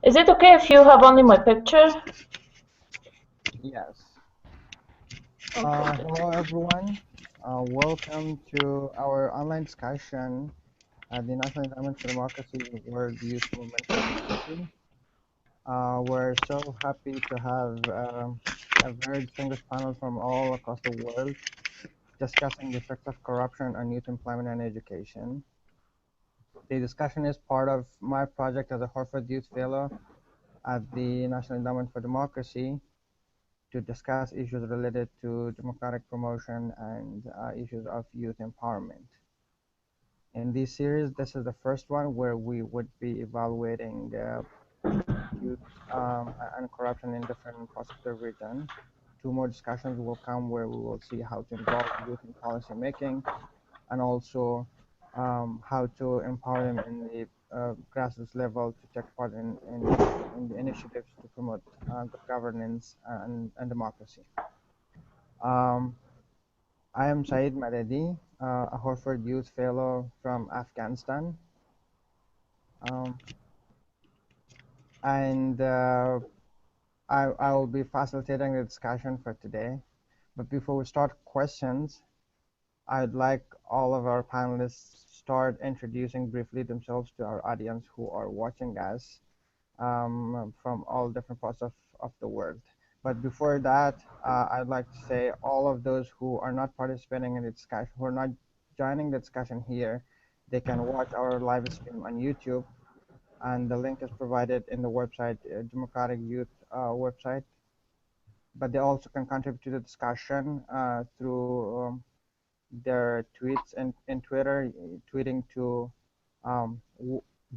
Is it okay if you have only my picture? Yes. Okay. Hello, everyone. Welcome to our online discussion at the National Endowment for Democracy World Youth Movement 2020. We're so happy to have a very distinguished panel from all across the world discussing the effects of corruption on youth employment and education. The discussion is part of my project as a Harvard Youth Fellow at the National Endowment for Democracy to discuss issues related to democratic promotion and issues of youth empowerment. In this series, this is the first one where we would be evaluating youth and corruption in different parts of the region. Two more discussions will come where we will see how to involve youth in policy making and also how to empower them in the grassroots level to take part in the initiatives to promote good governance and democracy. I am Saeed Madedi, a Harvard Youth Fellow from Afghanistan. And I will be facilitating the discussion for today. But before we start questions, I'd like all of our panelists start introducing briefly themselves to our audience who are watching us from all different parts of the world. But before that, I'd like to say all of those who are not participating in the discussion, who are not joining the discussion here, they can watch our live stream on YouTube, and the link is provided in the website, Democratic Youth website. But they also can contribute to the discussion through their tweets in Twitter, tweeting to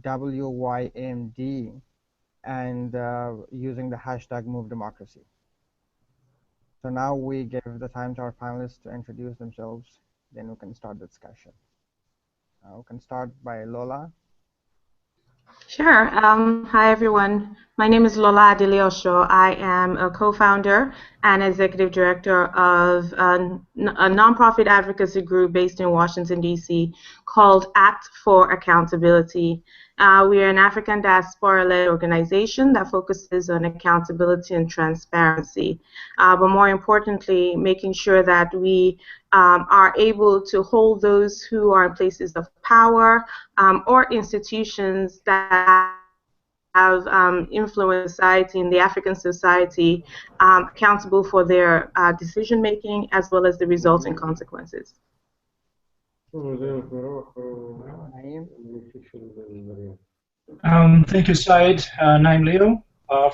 WYMD and using the hashtag #MoveDemocracy. So now we give the time to our panelists to introduce themselves, then we can start the discussion. We can start by Lola. Sure. Hi, everyone. My name is Lola Adeleosho. I am a co-founder and executive director of a nonprofit advocacy group based in Washington, D.C. called Act for Accountability. We are an African diaspora-led organization that focuses on accountability and transparency, but more importantly, making sure that we are able to hold those who are in places of power or institutions that have influenced society in the African society accountable for their decision making as well as the resulting consequences. Thank you, Said. And I'm Leo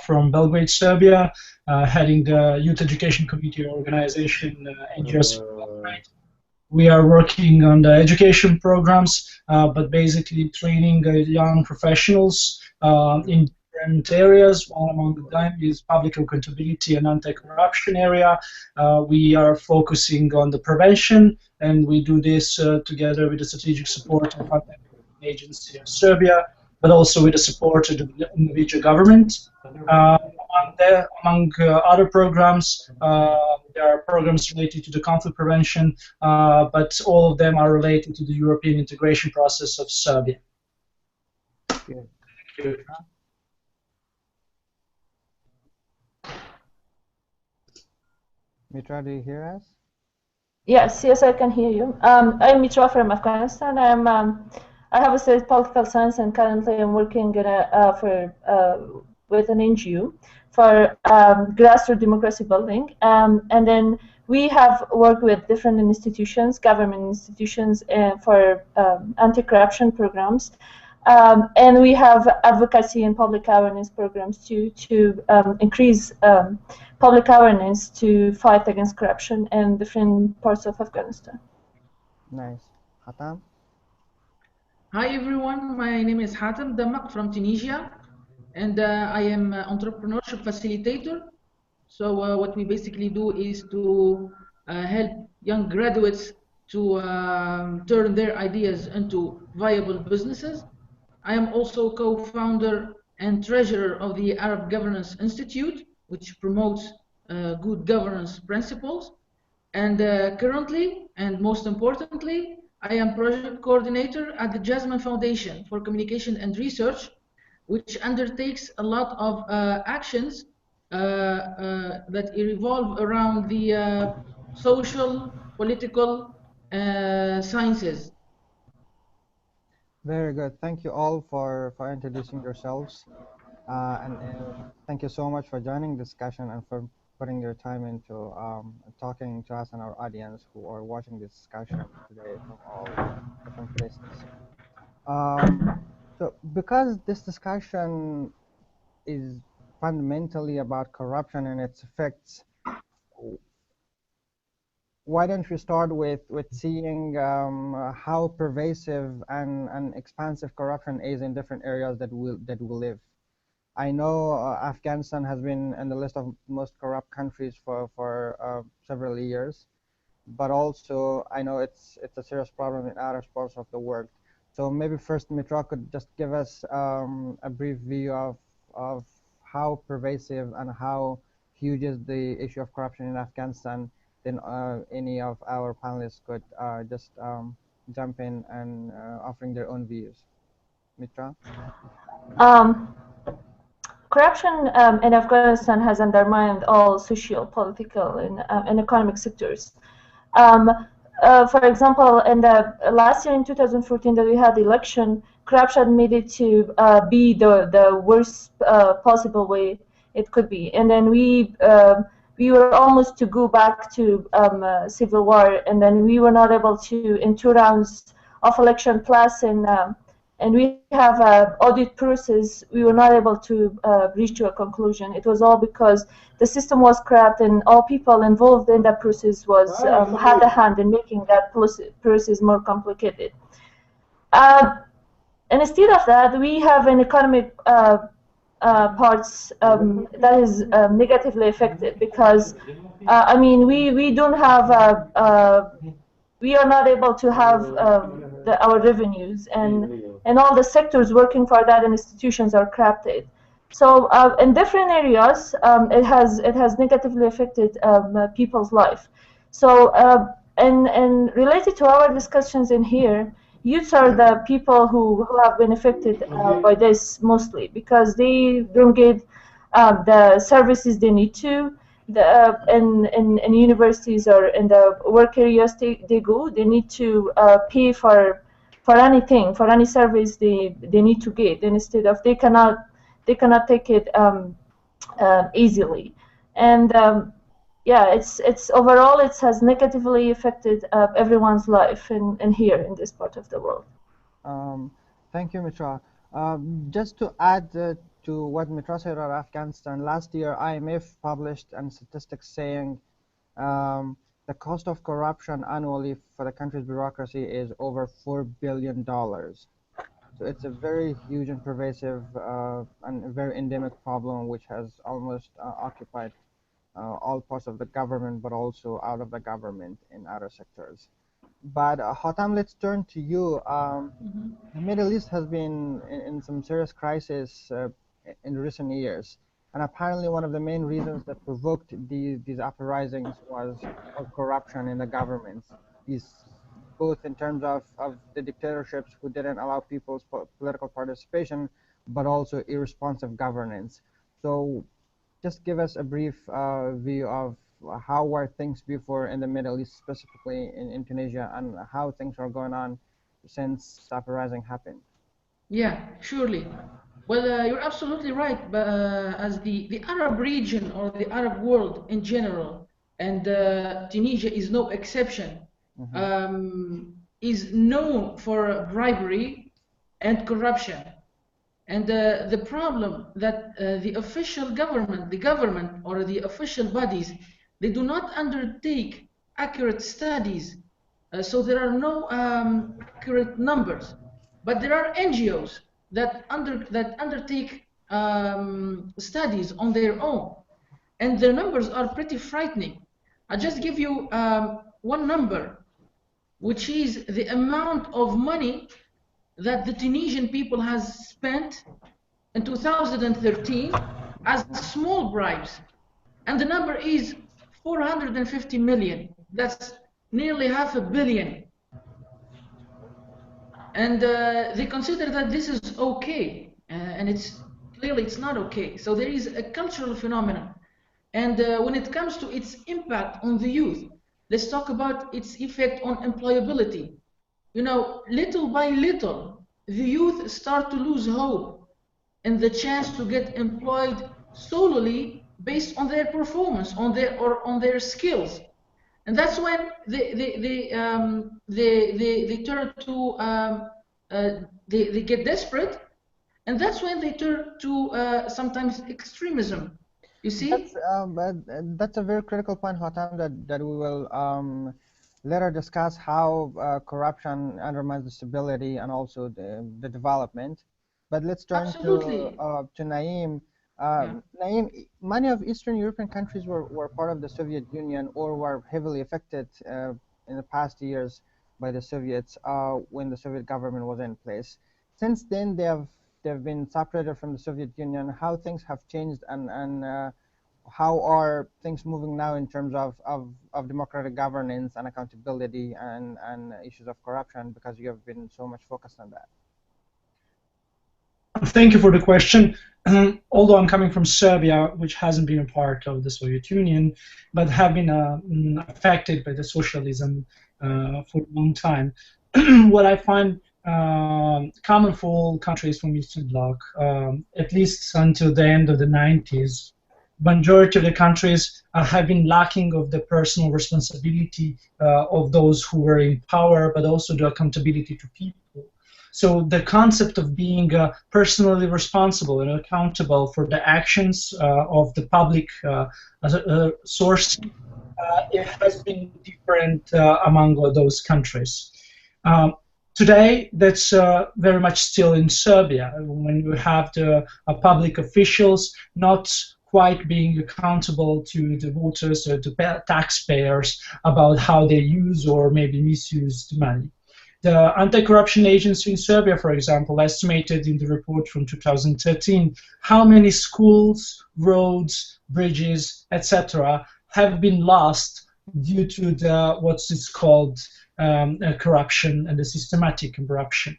from Belgrade, Serbia, heading the Youth Education Committee organization NGOs. We are working on the education programs, but basically training young professionals in different areas. One among them is public accountability and anti-corruption area. We are focusing on the prevention, and we do this together with the strategic support of an agency in Serbia, but also with the support of the Norwegian government. Among other programs, there are programs related to the conflict prevention, but all of them are related to the European integration process of Serbia. Good. Thank you. Mitra, do you hear us? Yes, I can hear you. I'm Mitra from Afghanistan. I have studied political science, and currently I'm working with an NGO for grassroots democracy building. And then we have worked with different institutions, government institutions, for anti-corruption programs. And we have advocacy and public awareness programs to increase public awareness to fight against corruption in different parts of Afghanistan. Nice. Hatam? Hi everyone, my name is Hatem Damak from Tunisia, and I am an entrepreneurship facilitator. So what we basically do is to help young graduates to turn their ideas into viable businesses. I am also co-founder and treasurer of the Arab Governance Institute, which promotes good governance principles. And currently, and most importantly, I am project coordinator at the Jasmine Foundation for Communication and Research, which undertakes a lot of actions that revolve around the social, political sciences. Very good. Thank you all for introducing yourselves. And thank you so much for joining the discussion and for putting your time into talking to us and our audience who are watching this discussion today from all different places. Um, so, because this discussion is fundamentally about corruption and its effects, why don't we start with seeing how pervasive and expansive corruption is in different areas that we live. I know Afghanistan has been in the list of most corrupt countries for several years, but also I know it's a serious problem in other parts of the world. So maybe first Mitra could just give us a brief view of how pervasive and how huge is the issue of corruption in Afghanistan. Then any of our panelists could just jump in and offering their own views. Mitra? Um, Corruption in Afghanistan has undermined all social, political, and economic sectors. Um, for example, in the last year in 2014 that we had the election, corruption made it to be the worst possible way it could be. And then we were almost to go back to civil war, and then we were not able to, in 2 rounds of election plus, and we have an audit process, we were not able to reach to a conclusion. It was all because the system was corrupt and all people involved in that process had a hand in making that process more complicated. And instead of that, we have an economic parts that is negatively affected because, I mean, we don't have we are not able to have our revenues, and all the sectors working for that institutions are corrupted. So in different areas, it has negatively affected people's life. So and related to our discussions in here, youths are the people who have been affected by this mostly because they don't get the services they need to. In universities or in the work areas they go, they need to pay for anything, for any service they need to get, and instead of they cannot take it easily. And yeah, it's overall it has negatively affected everyone's life in here in this part of the world. Thank you, Mitra. Just to add to what Mitra said about Afghanistan, last year IMF published statistics saying the cost of corruption annually for the country's bureaucracy is over $4 billion. So it's a very huge and pervasive and a very endemic problem which has almost occupied all parts of the government, but also out of the government in other sectors. But Hotam, let's turn to you. The Middle East has been in some serious crisis in recent years, and apparently one of the main reasons that provoked these uprisings was corruption in the governments. These both in terms of the dictatorships who didn't allow people's political participation, but also irresponsive governance. So just give us a brief view of how were things before in the Middle East, specifically in Tunisia, and how things are going on since the uprising happened. Yeah, surely. Well, you're absolutely right. But as the Arab region or the Arab world in general, and Tunisia is no exception, is known for bribery and corruption. And the problem that the official government, the government or the official bodies, they do not undertake accurate studies. So there are no accurate numbers. But there are NGOs that undertake studies on their own. And their numbers are pretty frightening. I'll just give you one number, which is the amount of money that the Tunisian people has spent in 2013 as small bribes. And the number is 450 million. That's nearly $500 million. And they consider that this is okay. and it's not okay. So there is a cultural phenomenon. And when it comes to its impact on the youth, let's talk about its effect on employability. You know, little by little, the youth start to lose hope and the chance to get employed solely based on their performance, on their skills. And that's when they turn to they get desperate, and that's when they turn to sometimes extremism. You see? That's a very critical point, Hotam, that we will later discuss how corruption undermines the stability and also the development. But let's turn Absolutely. to Naeem. Yeah. Naeem, many of Eastern European countries were part of the Soviet Union or were heavily affected in the past years by the Soviets when the Soviet government was in place. Since then, they've been separated from the Soviet Union. How things have changed and how are things moving now in terms of democratic governance and accountability and issues of corruption, because you have been so much focused on that? Thank you for the question. Although I'm coming from Serbia, which hasn't been a part of the Soviet Union, but have been affected by the socialism for a long time, what I find common for all countries from Eastern Bloc, at least until the end of the 90s, majority of the countries have been lacking of the personal responsibility of those who were in power, but also the accountability to people. So the concept of being personally responsible and accountable for the actions of the public source, it has been different among those countries. Today, that's very much still in Serbia, when you have the public officials not quite being accountable to the voters or the taxpayers about how they use or maybe misuse the money. The Anti-Corruption Agency in Serbia, for example, estimated in the report from 2013 how many schools, roads, bridges, etc. have been lost due to the what's called corruption and the systematic corruption.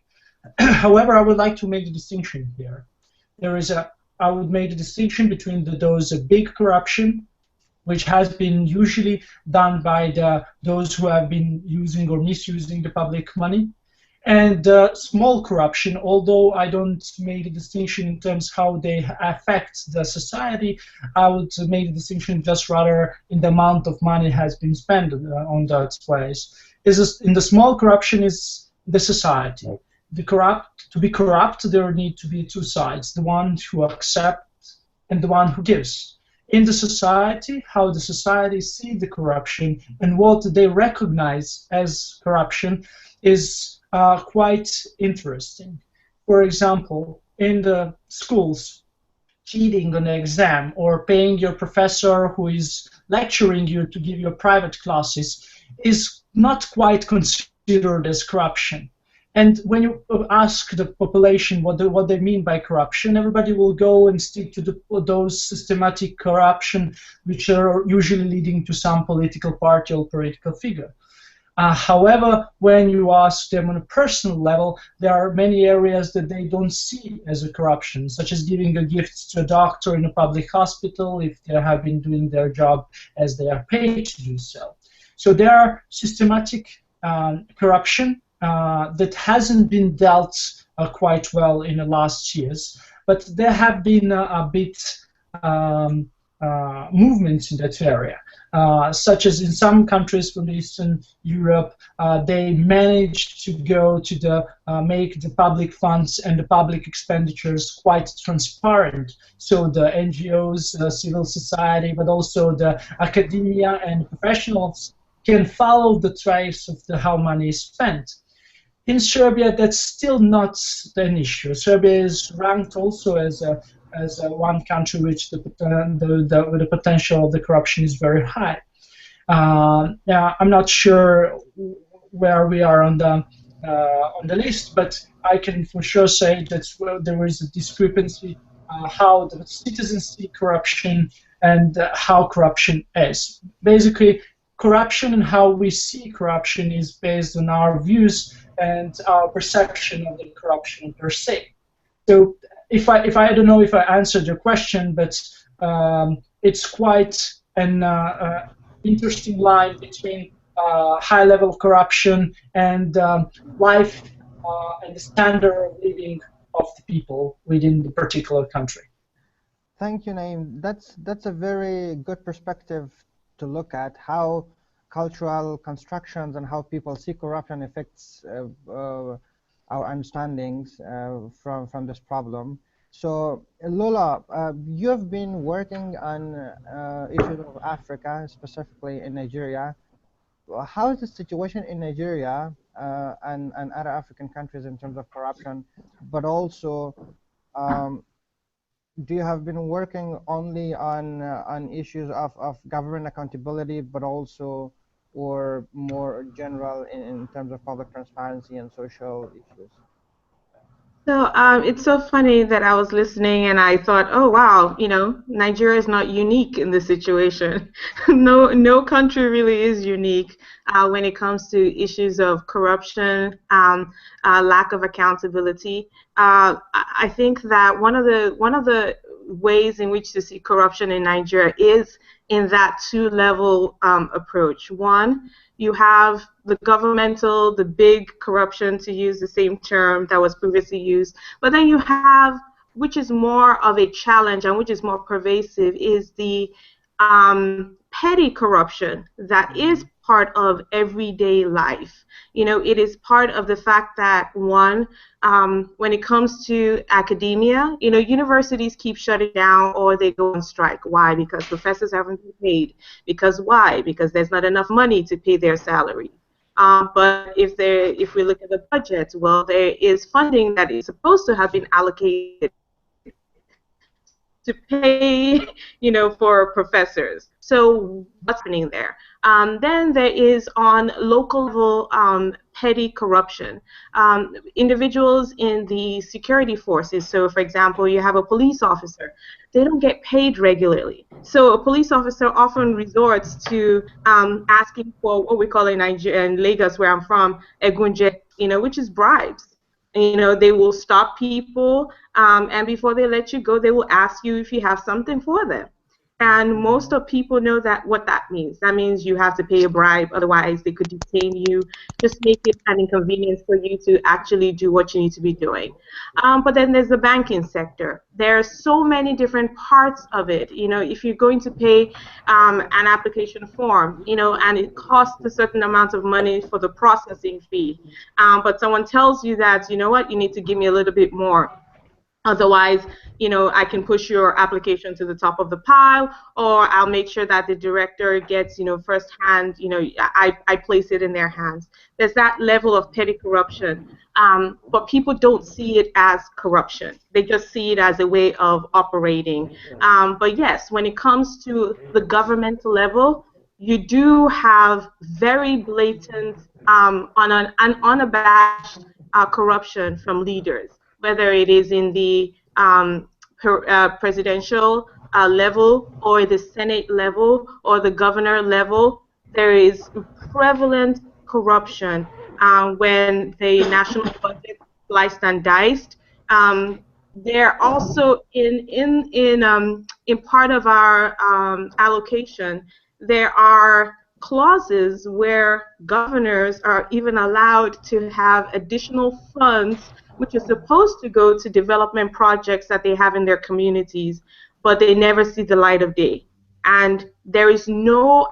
However, I would like to make a distinction here. I would make a distinction between those big corruption, which has been usually done by those who have been using or misusing the public money, and small corruption, although I don't make a distinction in terms how they affect the society. I would make a distinction just rather in the amount of money has been spent on that place. In the small corruption is the society. To be corrupt, there need to be two sides, the one who accepts and the one who gives. In the society, how the society see the corruption and what they recognize as corruption is quite interesting. For example, in the schools, cheating on the exam or paying your professor who is lecturing you to give you private classes is not quite considered as corruption. And when you ask the population what they mean by corruption, everybody will go and stick to those systematic corruption, which are usually leading to some political party or political figure. However, when you ask them on a personal level, there are many areas that they don't see as a corruption, such as giving a gift to a doctor in a public hospital if they have been doing their job as they are paid to do so. So there are systematic corruption that hasn't been dealt quite well in the last years, but there have been a bit movements in that area, such as in some countries from Eastern Europe, they managed to go to make the public funds and the public expenditures quite transparent. So the NGOs, civil society, but also the academia and professionals can follow the trace of how money is spent. In Serbia, that's still not an issue. Serbia is ranked also as one country which the potential of the corruption is very high. Now, I'm not sure where we are on the list, but I can for sure say that there is a discrepancy how the citizens see corruption and how corruption is. Basically, corruption and how we see corruption is based on our views and our perception of the corruption per se. So if I don't know if I answered your question, but it's quite an interesting line between high-level corruption and life and the standard of living of the people within the particular country. Thank you, Naeem. That's a very good perspective to look at how cultural constructions and how people see corruption affects our understandings from this problem. So, Lola, you've been working on issues of Africa, specifically in Nigeria. How is the situation in Nigeria and other African countries in terms of corruption, but also um, do you have been working only on issues of government accountability, but also or more general in terms of public transparency and social issues? So it's so funny that I was listening and I thought, oh wow, Nigeria is not unique in this situation. No country really is unique when it comes to issues of corruption, lack of accountability. I think that one of the ways in which to see corruption in Nigeria is in that two-level approach. One, you have the governmental, the big corruption, to use the same term that was previously used. But then you have, which is more of a challenge and which is more pervasive, is the petty corruption that is part of everyday life. It is part of the fact that, one, when it comes to academia, universities keep shutting down or they go on strike. Why? Because professors haven't been paid. Because why? Because there's not enough money to pay their salary. But if we look at the budget, well, there is funding that is supposed to have been allocated to pay, for professors. So what's happening there? Then there is on local level petty corruption. Individuals in the security forces, so for example, you have a police officer, they don't get paid regularly. So a police officer often resorts to asking for what we call in Nigeria, in Lagos, where I'm from, egunje, which is bribes. They will stop people, and before they let you go, they will ask you if you have something for them. And most of people know that what that means. That means you have to pay a bribe, otherwise they could detain you, just make it an inconvenience for you to actually do what you need to be doing. But then there's the banking sector. There are so many different parts of it. If you're going to pay an application form, and it costs a certain amount of money for the processing fee, but someone tells you that, you know what, you need to give me a little bit more. Otherwise, I can push your application to the top of the pile, or I'll make sure that the director gets, firsthand, I place it in their hands. There's that level of petty corruption, but people don't see it as corruption. They just see it as a way of operating. But yes, when it comes to the governmental level, you do have very blatant, unabashed corruption from leaders, whether it is in the presidential level or the Senate level or the governor level. There is prevalent corruption when the national budget is sliced and diced. They're also in part of our allocation, there are clauses where governors are even allowed to have additional funds which is supposed to go to development projects that they have in their communities, but they never see the light of day. And there is no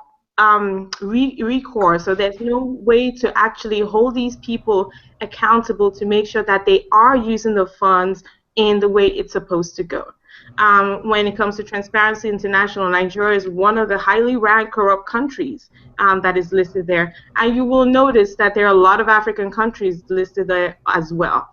recourse, so there's no way to actually hold these people accountable to make sure that they are using the funds in the way it's supposed to go. When it comes to Transparency International, Nigeria is one of the highly ranked corrupt countries that is listed there. And you will notice that there are a lot of African countries listed there as well.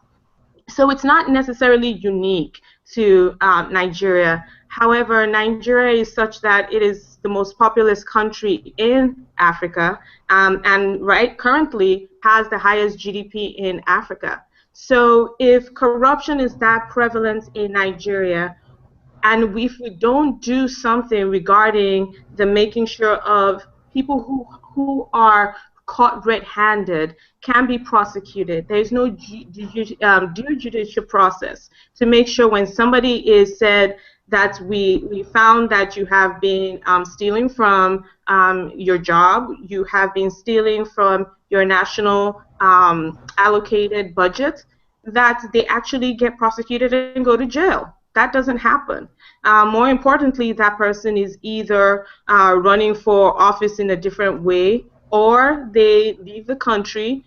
So it's not necessarily unique to Nigeria. However, Nigeria is such that it is the most populous country in Africa, and currently has the highest GDP in Africa. So if corruption is that prevalent in Nigeria, and if we don't do something regarding the making sure of people who are caught red-handed can be prosecuted. There's no due judicial process to make sure when somebody is said that we found that you have been stealing from your job, you have been stealing from your national allocated budget, that they actually get prosecuted and go to jail. That doesn't happen. More importantly, that person is either running for office in a different way, or they leave the country.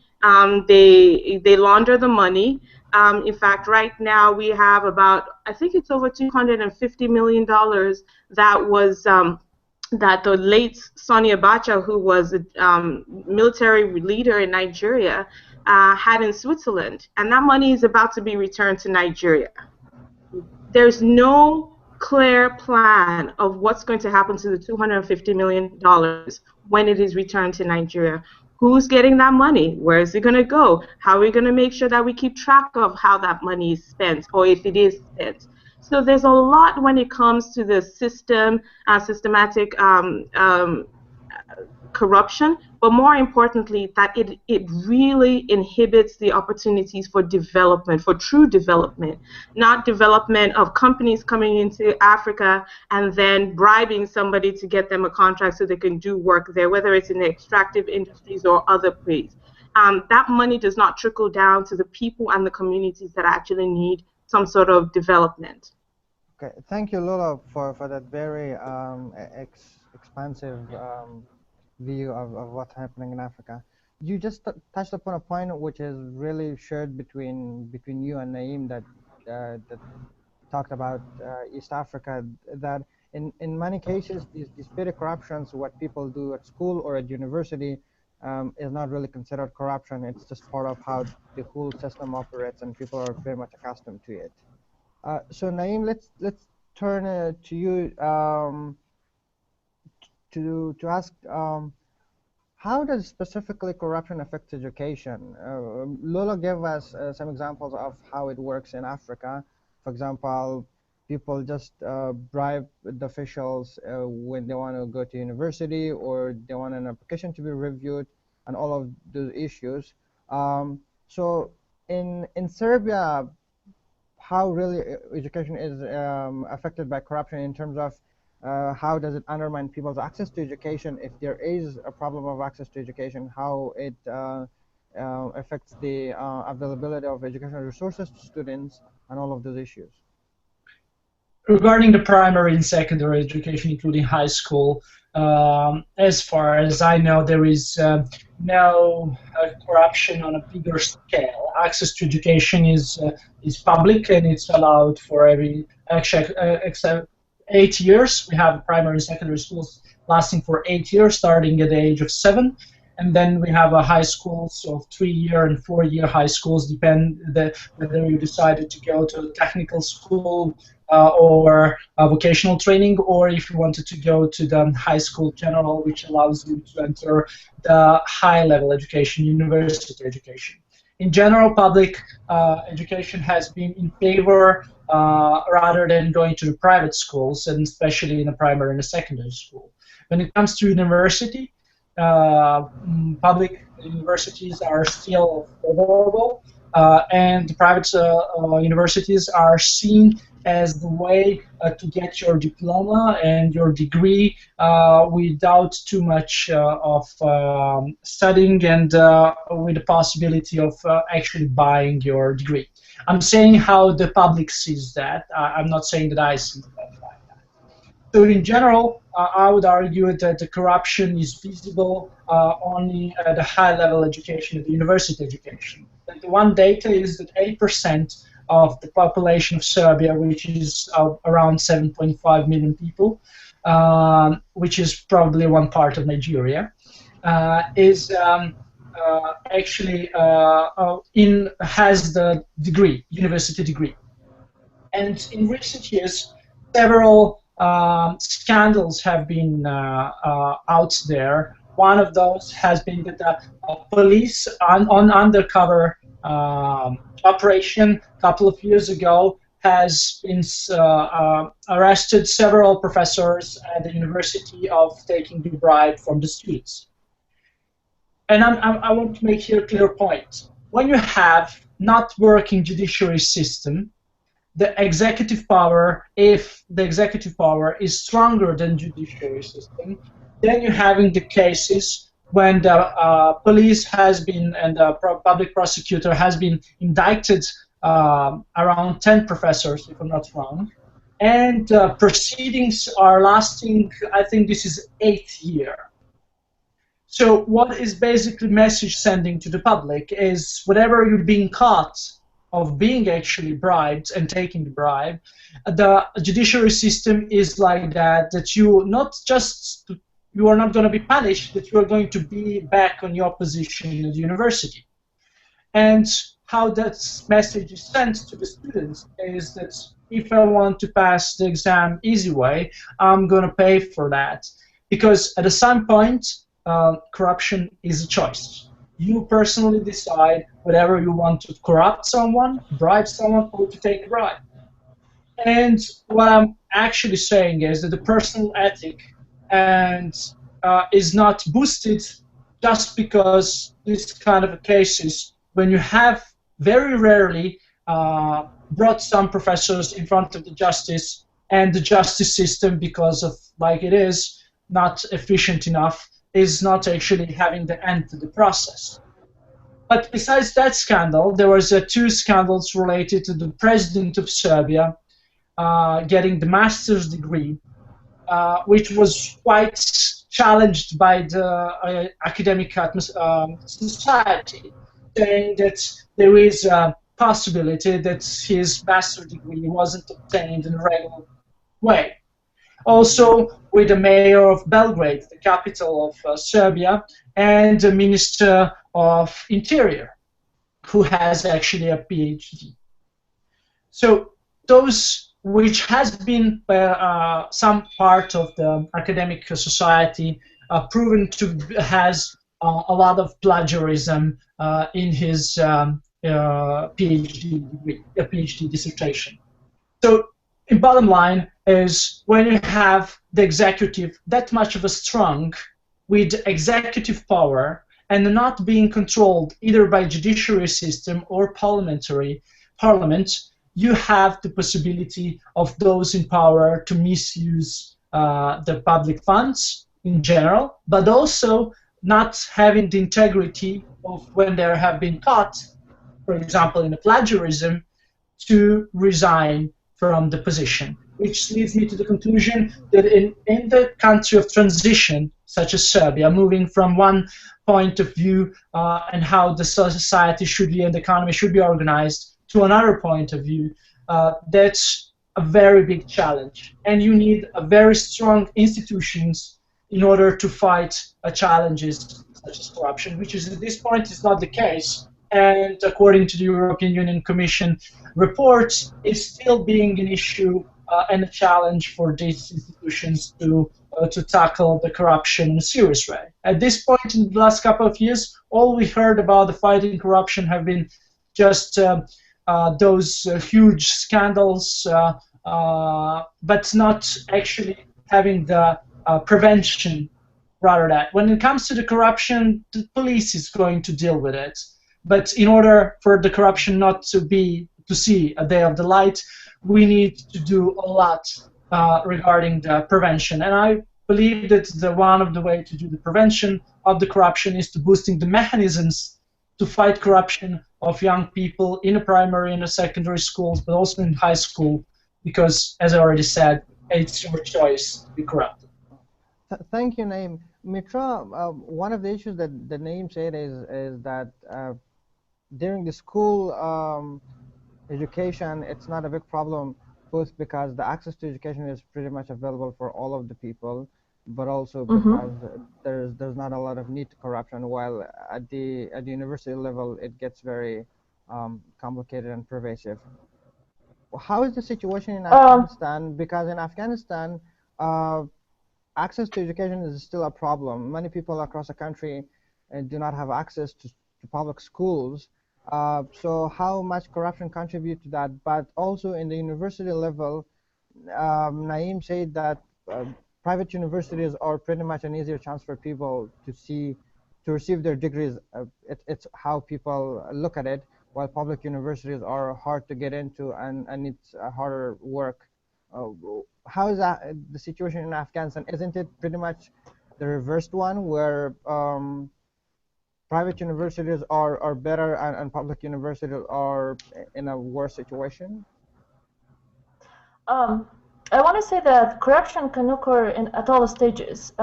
They launder the money. In fact, right now we have about, I think it's over $250 million that was that the late Sani Abacha, who was a military leader in Nigeria, had in Switzerland, and that money is about to be returned to Nigeria. There's no clear plan of what's going to happen to the $250 million when it is returned to Nigeria. Who's getting that money? Where is it going to go? How are we going to make sure that we keep track of how that money is spent, or if it is spent? So there's a lot when it comes to the systematic corruption, but more importantly, that it really inhibits the opportunities for development, for true development, not development of companies coming into Africa and then bribing somebody to get them a contract so they can do work there, whether it's in the extractive industries or other ways. That money does not trickle down to the people and the communities that actually need some sort of development. Okay, thank you, Lola, for that very expansive view of what's happening in Africa. You just touched upon a point which is really shared between you and Naeem, that talked about East Africa, that in many cases these petty corruptions, what people do at school or at university, is not really considered corruption. It's just part of how the whole system operates, and people are very much accustomed to it. So Naeem, let's turn to you to ask, how does specifically corruption affect education? Lola gave us some examples of how it works in Africa. For example, people just bribe the officials when they want to go to university, or they want an application to be reviewed, and all of those issues. So in Serbia, how really education is affected by corruption, in terms of how does it undermine people's access to education? If there is a problem of access to education, how it affects the availability of educational resources to students, and all of those issues. Regarding the primary and secondary education, including high school, as far as I know, there is no corruption on a bigger scale. Access to education is public, and it's allowed for every, except 8 years. We have primary and secondary schools lasting for 8 years, starting at the age of 7. And then we have a high schools of 3-year and 4-year high schools, depend whether you decided to go to a technical school or vocational training, or if you wanted to go to the high school general, which allows you to enter the high-level education, university education. In general, public education has been in favor rather than going to the private schools, and especially in the primary and the secondary school. When it comes to university, public universities are still favorable, and the private universities are seen as the way to get your diploma and your degree without too much of studying, and with the possibility of actually buying your degree. I'm saying how the public sees that. I'm not saying that I see that like that. So in general, I would argue that the corruption is visible only at the high-level education, at the university education. And the one data is that 8% of the population of Serbia, which is around 7.5 million people, which is probably one part of Nigeria, is actually has the degree, university degree. And in recent years, several scandals have been out there. One of those has been that the police on undercover operation a couple of years ago has been arrested several professors at the university of taking the bribe from the students. and I want to make here a clear point. When you have not working judiciary system, the executive power, if the executive power is stronger than judiciary system, then you're having the cases when the police has been and the public prosecutor has been indicted around 10 professors, if I'm not wrong, and proceedings are lasting, I think this is 8th year. So what is basically message sending to the public is whatever you're being caught of being actually bribed and taking the bribe, the judiciary system is like that, that you not just, you are not going to be punished, that you are going to be back on your position at the university. And how that message is sent to the students is that if I want to pass the exam easy way, I'm going to pay for that. Because at some point, corruption is a choice. You personally decide whether you want to corrupt someone, bribe someone, or to take a bribe. And what I'm actually saying is that the personal ethic and is not boosted just because this kind of cases, when you have very rarely brought some professors in front of the justice, and the justice system, because of like it is not efficient enough, is not actually having the end to the process. But besides that scandal, there was 2 scandals related to the president of Serbia getting the master's degree, which was quite challenged by the academic society, saying that there is a possibility that his master's degree wasn't obtained in a regular way. Also with the mayor of Belgrade, the capital of Serbia, and the minister of Interior, who has actually a PhD. So those which has been some part of the academic society proven to has a lot of plagiarism in his PhD degree, PhD dissertation. So the bottom line is when you have the executive that much of a strong with executive power and not being controlled either by judiciary system or parliament, you have the possibility of those in power to misuse the public funds in general, but also not having the integrity of when they have been caught, for example, in a plagiarism, to resign from the position. Which leads me to the conclusion that in the country of transition, such as Serbia, moving from one point of view and how the society should be and the economy should be organized to another point of view, that's a very big challenge. And you need a very strong institutions in order to fight challenges such as corruption, which is at this point is not the case. And according to the European Union Commission report, is still being an issue and a challenge for these institutions to tackle the corruption in a serious way. At this point in the last couple of years, all we heard about the fighting corruption have been just those huge scandals, but not actually having the prevention. Rather that when it comes to the corruption, the police is going to deal with it. But in order for the corruption not to see a day of the light, we need to do a lot regarding the prevention. And I believe that one of the way to do the prevention of the corruption is to boosting the mechanisms to fight corruption of young people in the primary and the secondary schools, but also in high school, because, as I already said, it's your choice to be corrupted. Thank you, Naeem. Mitra, one of the issues that Naeem said is that during the school education, it's not a big problem, both because the access to education is pretty much available for all of the people, but also because there's not a lot of need to corruption, while at the university level, it gets very complicated and pervasive. How is the situation in Afghanistan? Because in Afghanistan, access to education is still a problem. Many people across the country do not have access to public schools. So how much corruption contributes to that? But also in the university level, Naeem said that private universities are pretty much an easier chance for people to see to receive their degrees. It's how people look at it. While public universities are hard to get into and it's harder work. Uh, how is that the situation in Afghanistan? Isn't it pretty much the reversed one, where private universities are better and public universities are in a worse situation? Um, I want to say that corruption can occur at all stages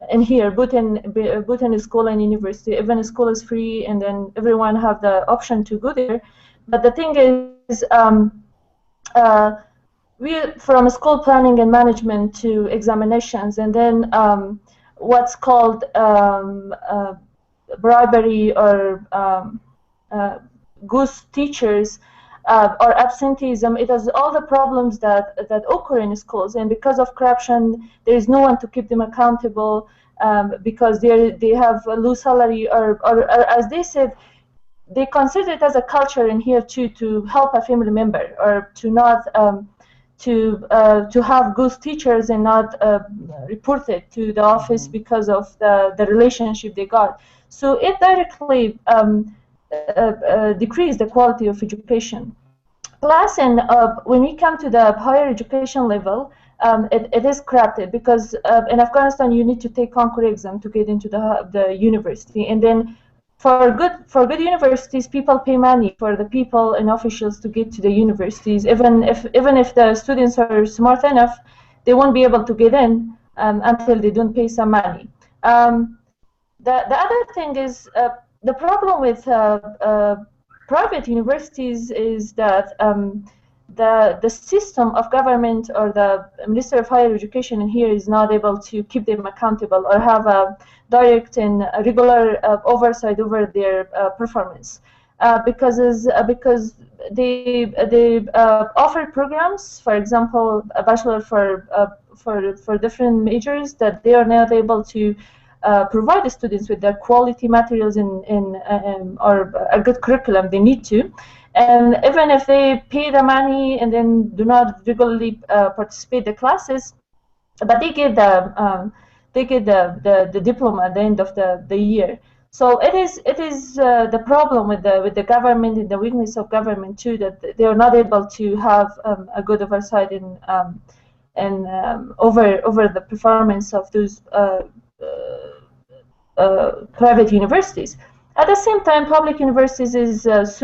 in here, both in school and university. Even school is free, and then everyone have the option to go there. But the thing is, uh, we from school planning and management to examinations, and then what's called bribery or goose teachers or absenteeism. It has all the problems that occur in schools, and because of corruption, there is no one to keep them accountable because they have a low salary, or as they said, they consider it as a culture in here too, to help a family member, or to not to have good teachers and not report it to the office because of the relationship they got. So it directly decreased the quality of education. Plus, and when we come to the higher education level, it is corrupted, because in Afghanistan you need to take Concord exam to get into the university, and then for good universities, people pay money for the people and officials to get to the universities. Even if the students are smart enough, they won't be able to get in until they don't pay some money. The other thing is the problem with private universities is that the system of government or the Minister of Higher Education in here is not able to keep them accountable or have a direct and regular oversight over their performance, because they offer programs, for example, a bachelor for different majors, that they are not able to provide the students with the quality materials or a good curriculum they need to. And even if they pay the money and then do not regularly participate in the classes, but they get the diploma at the end of the year. So it is the problem with the government and the weakness of government too, that they are not able to have a good oversight over the performance of those private universities. At the same time, public universities is it's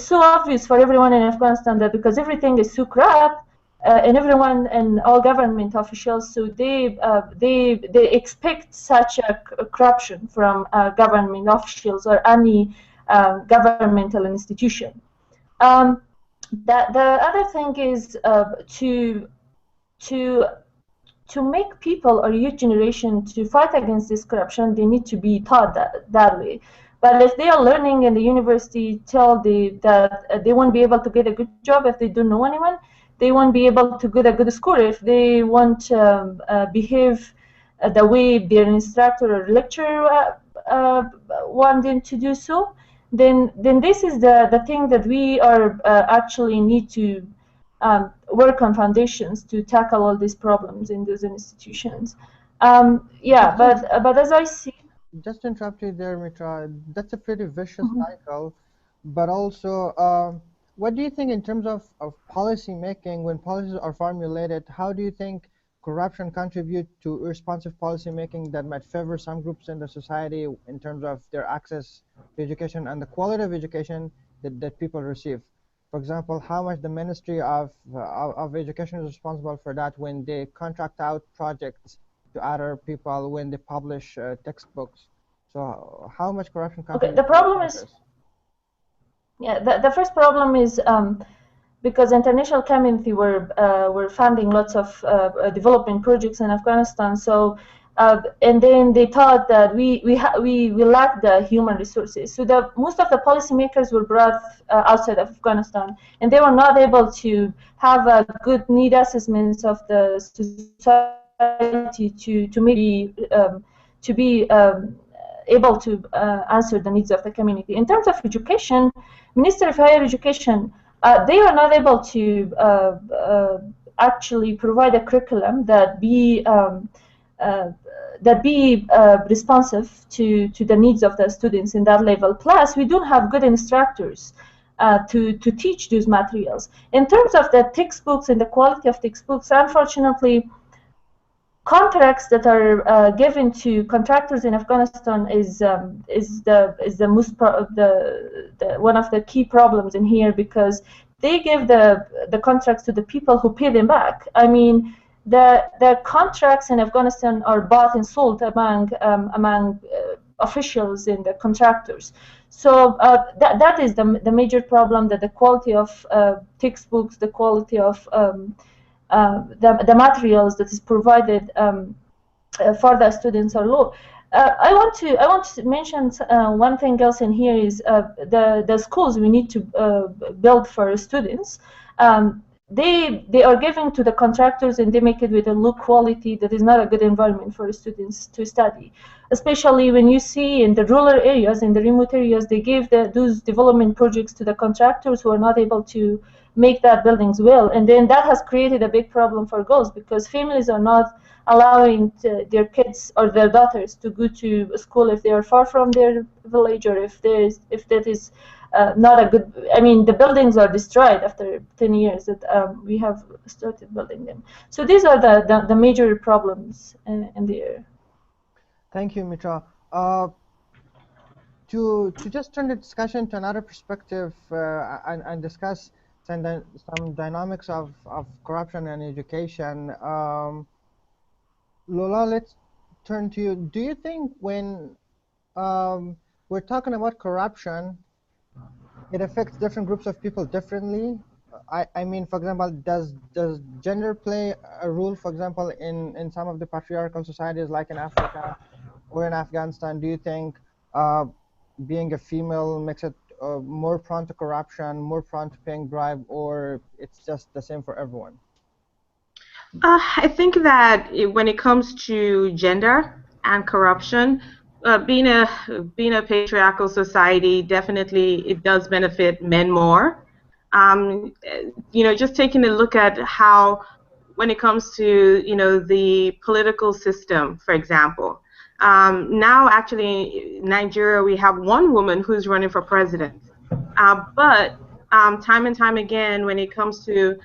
so obvious for everyone in Afghanistan that because everything is so corrupt, and everyone and all government officials, so they expect such a corruption from government officials or any governmental institution. The other thing is to make people or youth generation to fight against this corruption, they need to be taught that way. But if they are learning in the university till that they won't be able to get a good job if they don't know anyone, they won't be able to get a good score if they won't behave the way their instructor or lecturer want them to do so. Then this is the thing that we are actually need to work on foundations to tackle all these problems in those institutions. But as I see, just to interrupt you there, Mitra, that's a pretty vicious cycle. But also, what do you think in terms of policy making? When policies are formulated, how do you think corruption contribute to irresponsive policy making that might favor some groups in the society in terms of their access to education and the quality of education that people receive? For example, how much the Ministry of Education is responsible for that when they contract out projects to other people, when they publish textbooks. So how much corruption comes? Okay, the problem is, the first problem is because international community were funding lots of development projects in Afghanistan. So and then they thought that we lack the human resources. So most of the policymakers were brought outside of Afghanistan, and they were not able to have a good need assessments of the society to be able to answer the needs of the community. In terms of education, Minister of Higher Education, they are not able to actually provide a curriculum that be that be responsive to the needs of the students in that level. Plus, we don't have good instructors to teach those materials. In terms of the textbooks and the quality of textbooks, unfortunately, contracts that are given to contractors in Afghanistan is the most one of the key problems in here, because they give the contracts to the people who pay them back. I mean, the contracts in Afghanistan are bought and sold among officials and the contractors. So that is the major problem, that the quality of textbooks, the quality of the materials that is provided for the students are low. I want to mention one thing else in here is the schools we need to build for students. They are given to the contractors, and they make it with a low quality that is not a good environment for students to study. Especially when you see in the rural areas, in the remote areas, they give those development projects to the contractors who are not able to make that buildings well, and then that has created a big problem for girls, because families are not allowing their kids or their daughters to go to school if they are far from their village, or if that is not a good. I mean, the buildings are destroyed after 10 years that we have started building them. So these are the major problems in the area. Thank you, Mitra. To just turn the discussion to another perspective and discuss some dynamics of corruption and education. Lola, let's turn to you. Do you think when we're talking about corruption, it affects different groups of people differently? I mean, for example, does gender play a role, for example, in some of the patriarchal societies like in Africa or in Afghanistan? Do you think being a female makes it more prone to corruption, more prone to paying bribe, or it's just the same for everyone? I think that when it comes to gender and corruption, being a patriarchal society, definitely it does benefit men more. Just taking a look at how, when it comes to the political system, for example. Now, actually, in Nigeria, we have one woman who's running for president. But time and time again, when it comes to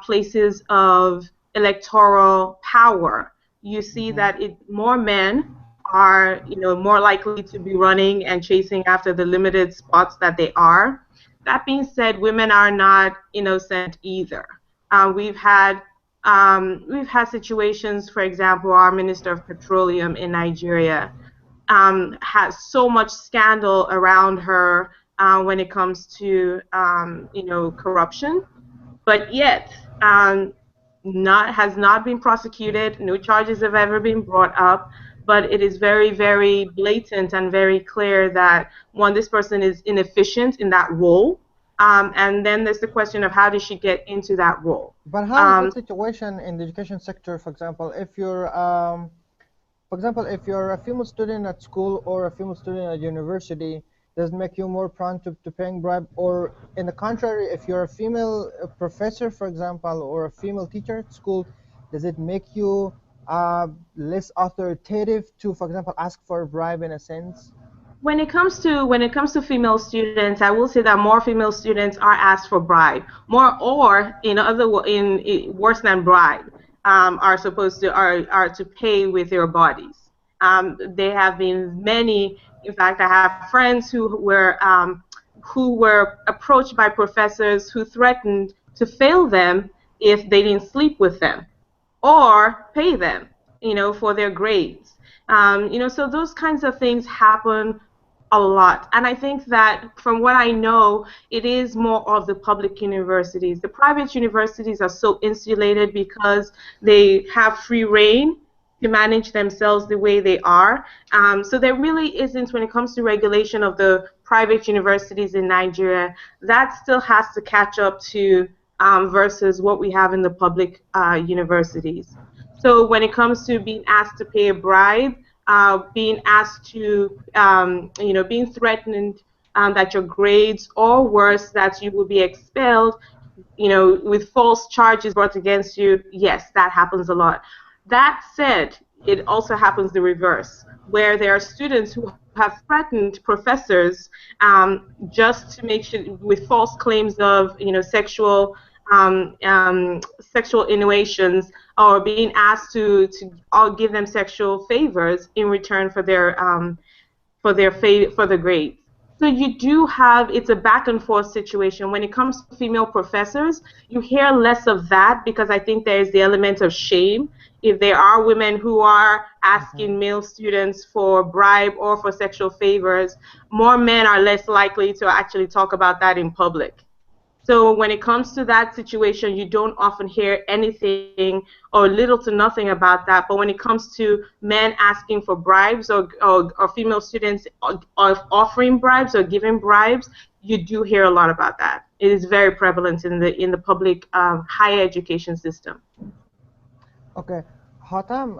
places of electoral power, you see that more men are, more likely to be running and chasing after the limited spots that they are. That being said, women are not innocent either. We've had situations, for example, our Minister of Petroleum in Nigeria has so much scandal around her when it comes to corruption, but yet has not been prosecuted. No charges have ever been brought up. But it is very, very blatant and very clear that, one, this person is inefficient in that role. And then there's the question of how did she get into that role. But how is the situation in the education sector, for example, if you're a female student at school or a female student at university, does it make you more prone to paying bribe? Or in the contrary, if you're a female professor, for example, or a female teacher at school, does it make you less authoritative to, for example, ask for a bribe in a sense? When it comes to female students, I will say that more female students are asked for bribe, or worse than bribe, are to pay with their bodies. There have been many. In fact, I have friends who were approached by professors who threatened to fail them if they didn't sleep with them or pay them, for their grades. So those kinds of things happen a lot. And I think that, from what I know, it is more of the public universities. The private universities are so insulated because they have free reign to manage themselves the way they are. So there really isn't, when it comes to regulation of the private universities in Nigeria, that still has to catch up to versus what we have in the public universities. So when it comes to being asked to pay a bribe, being asked to, being threatened that your grades, or worse, that you will be expelled, with false charges brought against you, yes, that happens a lot. That said, it also happens the reverse, where there are students who have threatened professors just to make sure, with false claims of, sexual innuendos, or being asked to give them sexual favors in return for their for the grades. So you do have, it's a back and forth situation. When it comes to female professors, you hear less of that because I think there is the element of shame. If there are women who are asking male students for bribe or for sexual favors, more men are less likely to actually talk about that in public. So when it comes to that situation, you don't often hear anything or little to nothing about that. But when it comes to men asking for bribes, or female students offering bribes or giving bribes, you do hear a lot about that. It is very prevalent in the public higher education system. Okay, Hatam,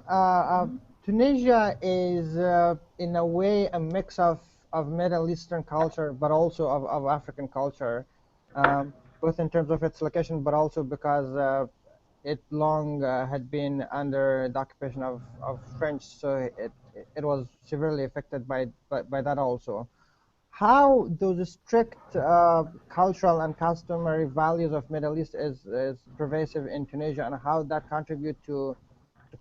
Tunisia is in a way a mix of Middle Eastern culture, but also of African culture, both in terms of its location, but also because it long had been under the occupation of French, so it was severely affected by that also. How those strict cultural and customary values of Middle East is pervasive in Tunisia, and how that contribute to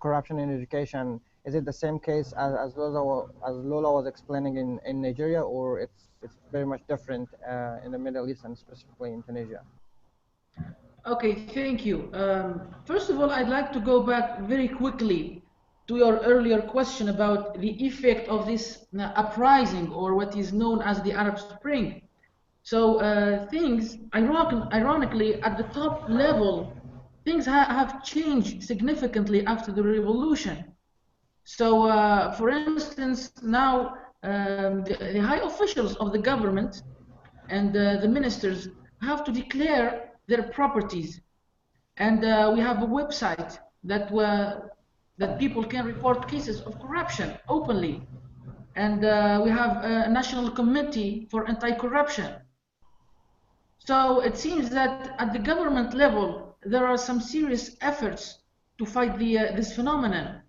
corruption in education? Is it the same case as Lola was explaining in Nigeria, or it's very much different in the Middle East and specifically in Tunisia? Okay, thank you. First of all, I'd like to go back very quickly to your earlier question about the effect of this uprising, or what is known as the Arab Spring. So things, ironically, at the top level, things have changed significantly after the revolution. So, for instance, now the high officials of the government and the ministers have to declare their properties. And we have a website that people can report cases of corruption openly. And we have a national committee for anti-corruption. So it seems that at the government level, there are some serious efforts to fight this phenomenon.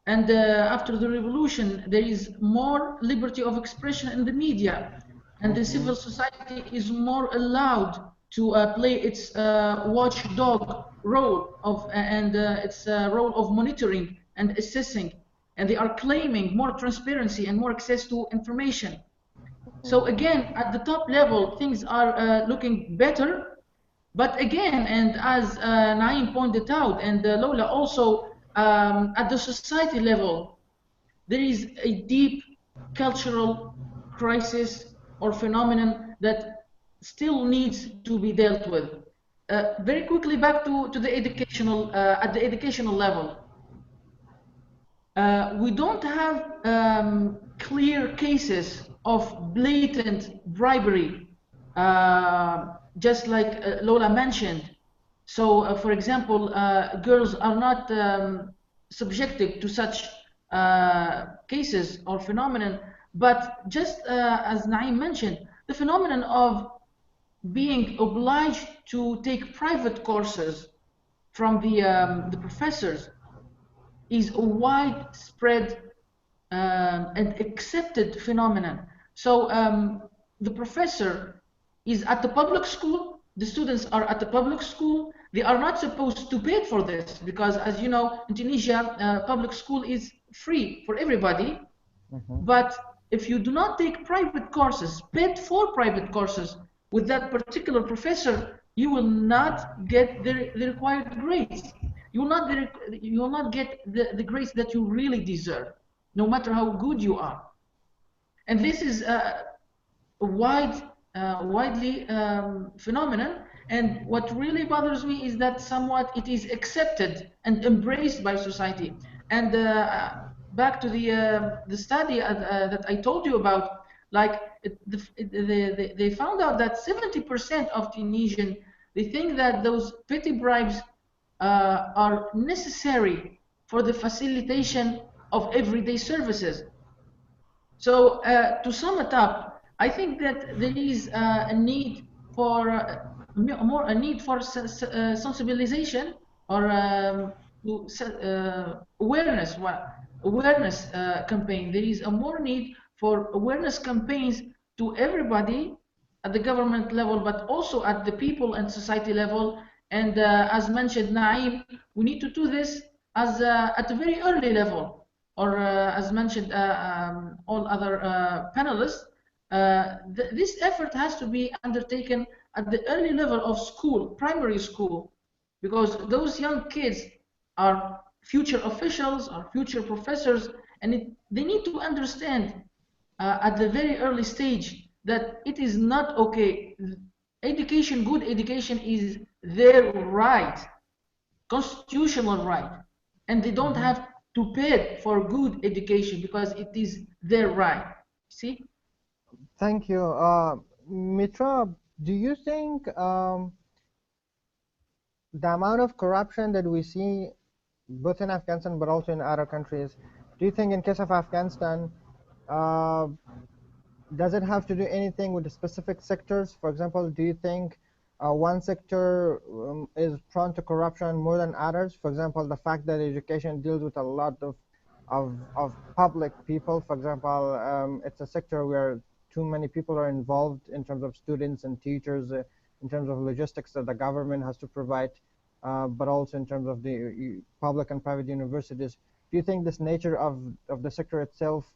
And after the revolution, there is more liberty of expression in the media, and the civil society is more allowed to play its watchdog role and its role of monitoring and assessing. And they are claiming more transparency and more access to information. So again, at the top level, things are looking better. But again, and as Naeem pointed out, and Lola also, at the society level, there is a deep cultural crisis or phenomenon that still needs to be dealt with. Very quickly back to the educational, at the educational level. We don't have clear cases of blatant bribery, just like Lola mentioned. So, for example, girls are not subjected to such cases or phenomenon, but just as Naeem mentioned, the phenomenon of being obliged to take private courses from the professors is a widespread and accepted phenomenon. So the professor is at the public school, the students are at the public school, they are not supposed to pay for this because, as you know, in Tunisia, public school is free for everybody. But if you do not take private courses, paid for private courses with that particular professor, you will not get the required grades. You will not get the grades that you really deserve, no matter how good you are. And this is a widely phenomenon. And what really bothers me is that somewhat it is accepted and embraced by society. And back to the study that I told you about, like they found out that 70% of Tunisian, they think that those petty bribes are necessary for the facilitation of everyday services. So to sum it up, I think that there is a need for a need for sensibilization or awareness awareness campaign. There is a more need for awareness campaigns to everybody at the government level, but also at the people and society level. And as mentioned, Naeem, we need to do this as at a very early level, or as mentioned, all other panelists. This effort has to be undertaken at the early level of school, primary school, because those young kids are future officials, are future professors, and they need to understand at the very early stage that it is not okay. Education, good education is their right, constitutional right, and they don't have to pay for good education because it is their right. See? Thank you. Mitra, do you think the amount of corruption that we see both in Afghanistan but also in other countries, do you think in case of Afghanistan, uh, does it have to do anything with the specific sectors? For example, do you think one sector is prone to corruption more than others? For example, the fact that education deals with a lot of public people. For example, it's a sector where too many people are involved in terms of students and teachers, in terms of logistics that the government has to provide, but also in terms of the public and private universities. Do you think this nature of the sector itself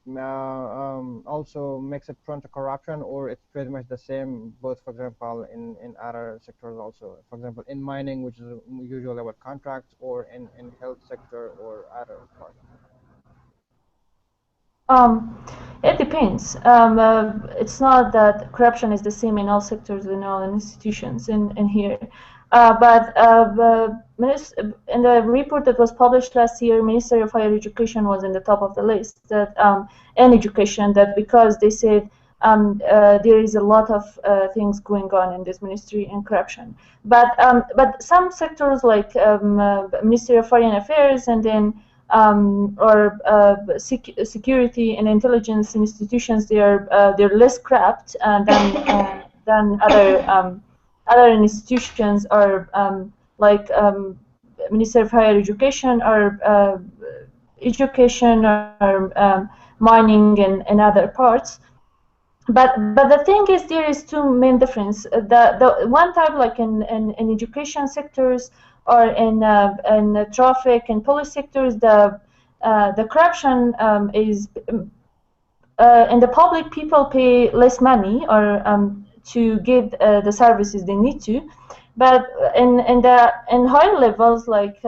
also makes it prone to corruption, or it's pretty much the same, both, for example, in other sectors also? For example, in mining, which is usually about contracts, or in health sector or other parts? Um, it depends. It's not that corruption is the same in all sectors, in all institutions in here. In the report that was published last year, Ministry of Higher Education was in the top of the list. That and education, that because they said there is a lot of things going on in this ministry and corruption. But some sectors like Ministry of Foreign Affairs and then security and intelligence institutions, they're less corrupt than other institutions, or like Minister of Higher Education, or education, or mining, and other parts. But the thing is, there is two main difference. The one type, like in education sectors, or in traffic and police sectors, the corruption is and the public people pay less money, or to get the services they need to. But in higher levels, like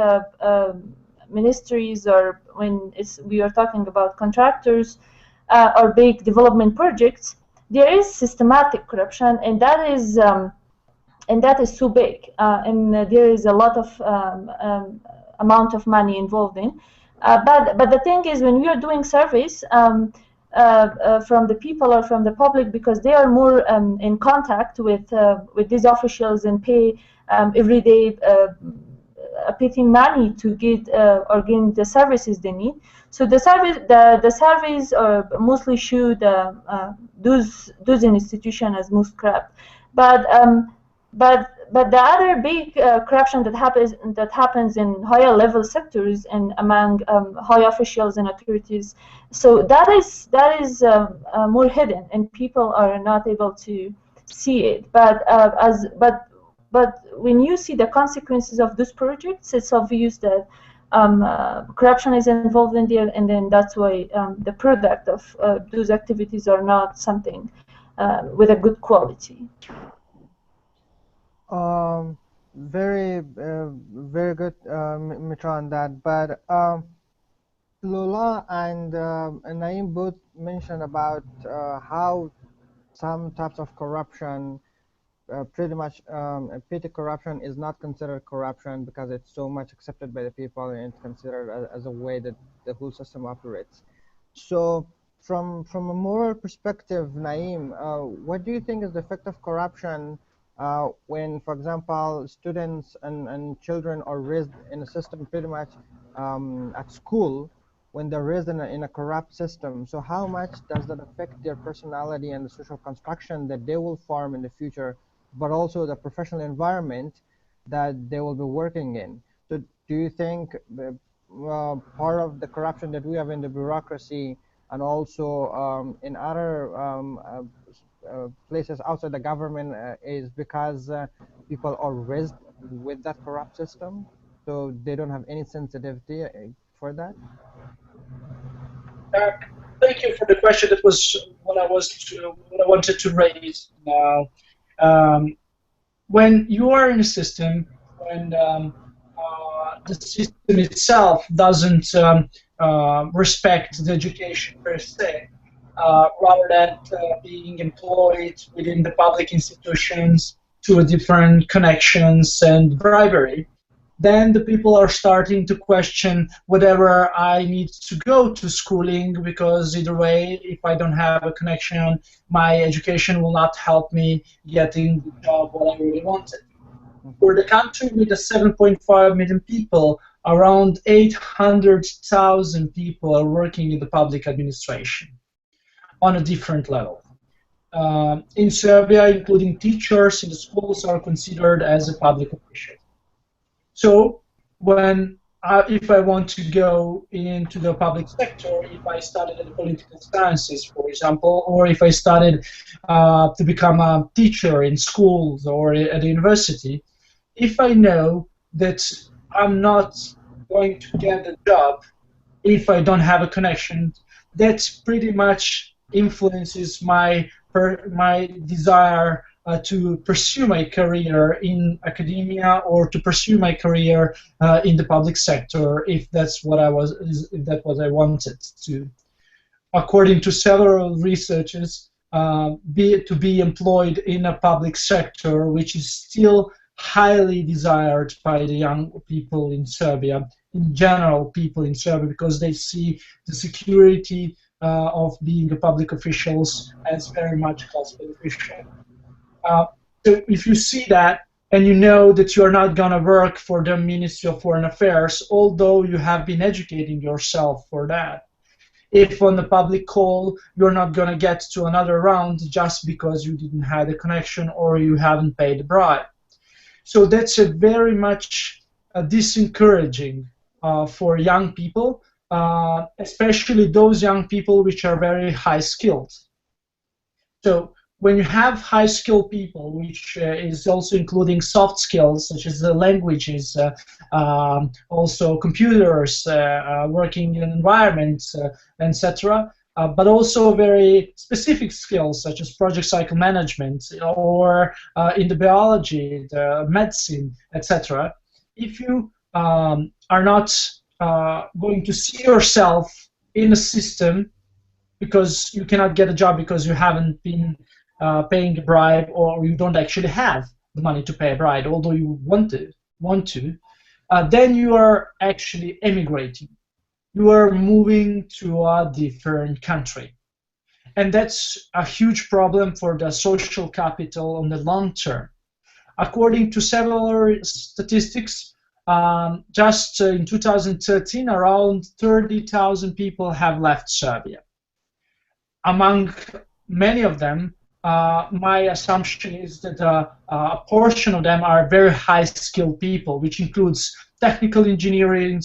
ministries, or when we are talking about contractors or big development projects, there is systematic corruption, and that is so big, and there is a lot of amount of money involved in. But the thing is, when we are doing surveys from the people or from the public, because they are more in contact with these officials and pay every day paying money to get or gain the services they need. So the surveys mostly show those institutions as most corrupt. But but the other big corruption that happens in higher level sectors and among high officials and authorities, so that is more hidden, and people are not able to see it. But when you see the consequences of those projects, it's obvious that corruption is involved in there, and then that's why the product of those activities are not something with a good quality. Very good, Mitra, on that. But Lola and Naeem both mentioned about how some types of corruption, pretty much petty corruption, is not considered corruption because it's so much accepted by the people, and it's considered as a way that the whole system operates. So from a moral perspective, Naeem, what do you think is the effect of corruption when, for example, students and children are raised in a system pretty much at school, when they're raised in a corrupt system? So how much does that affect their personality and the social construction that they will form in the future, but also the professional environment that they will be working in? So do you think part of the corruption that we have in the bureaucracy, and also in other places outside the government, is because people are raised with that corrupt system, so they don't have any sensitivity for that. Thank you for the question. That was what I wanted to raise now. When you are in a system, when the system itself doesn't respect the education per se, rather than being employed within the public institutions to different connections and bribery, then the people are starting to question whether I need to go to schooling, because either way, if I don't have a connection, my education will not help me getting the job what I really wanted. For the country with the 7.5 million people, around 800,000 people are working in the public administration on a different level. In Serbia, including teachers in the schools are considered as a public official. So when if I want to go into the public sector, if I studied in political sciences, for example, or if I studied to become a teacher in schools or at a university, if I know that I'm not going to get a job if I don't have a connection, that pretty much influences my desire to pursue my career in academia or to pursue my career in the public sector, if that's what I wanted to. According to several researchers, to be employed in a public sector, which is still highly desired by the young people in Serbia, in general people in Serbia, because they see the security of being a public officials as very much cost beneficial. So if you see that and you know that you are not going to work for the Ministry of Foreign Affairs, although you have been educating yourself for that, if on the public call you're not going to get to another round just because you didn't have a connection or you haven't paid the bribe. So that's a very much disencouraging for young people, especially those young people which are very high skilled. So when you have high skilled people, which is also including soft skills such as the languages, also computers, working in environments, etc., but also very specific skills such as project cycle management or in the biology, the medicine, etc. If you are not going to see yourself in a system because you cannot get a job because you haven't been paying a bribe, or you don't actually have the money to pay a bribe, although you want to, then you are actually emigrating. You are moving to a different country. And that's a huge problem for the social capital on the long term. According to several statistics, just in 2013, around 30,000 people have left Serbia. Among many of them, my assumption is that a portion of them are very high-skilled people, which includes technical engineering,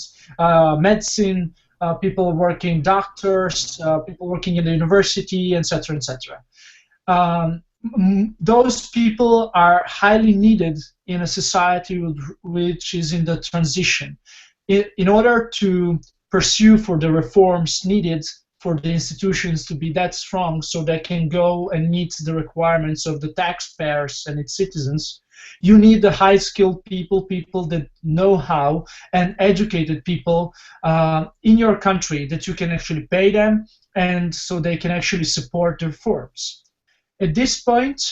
medicine, people working doctors, people working in the university, etc., etc. Those people are highly needed in a society which is in the transition. In order to pursue for the reforms needed for the institutions to be that strong so they can go and meet the requirements of the taxpayers and its citizens, you need the high-skilled people, people that know how, and educated people in your country that you can actually pay them and so they can actually support the reforms. At this point,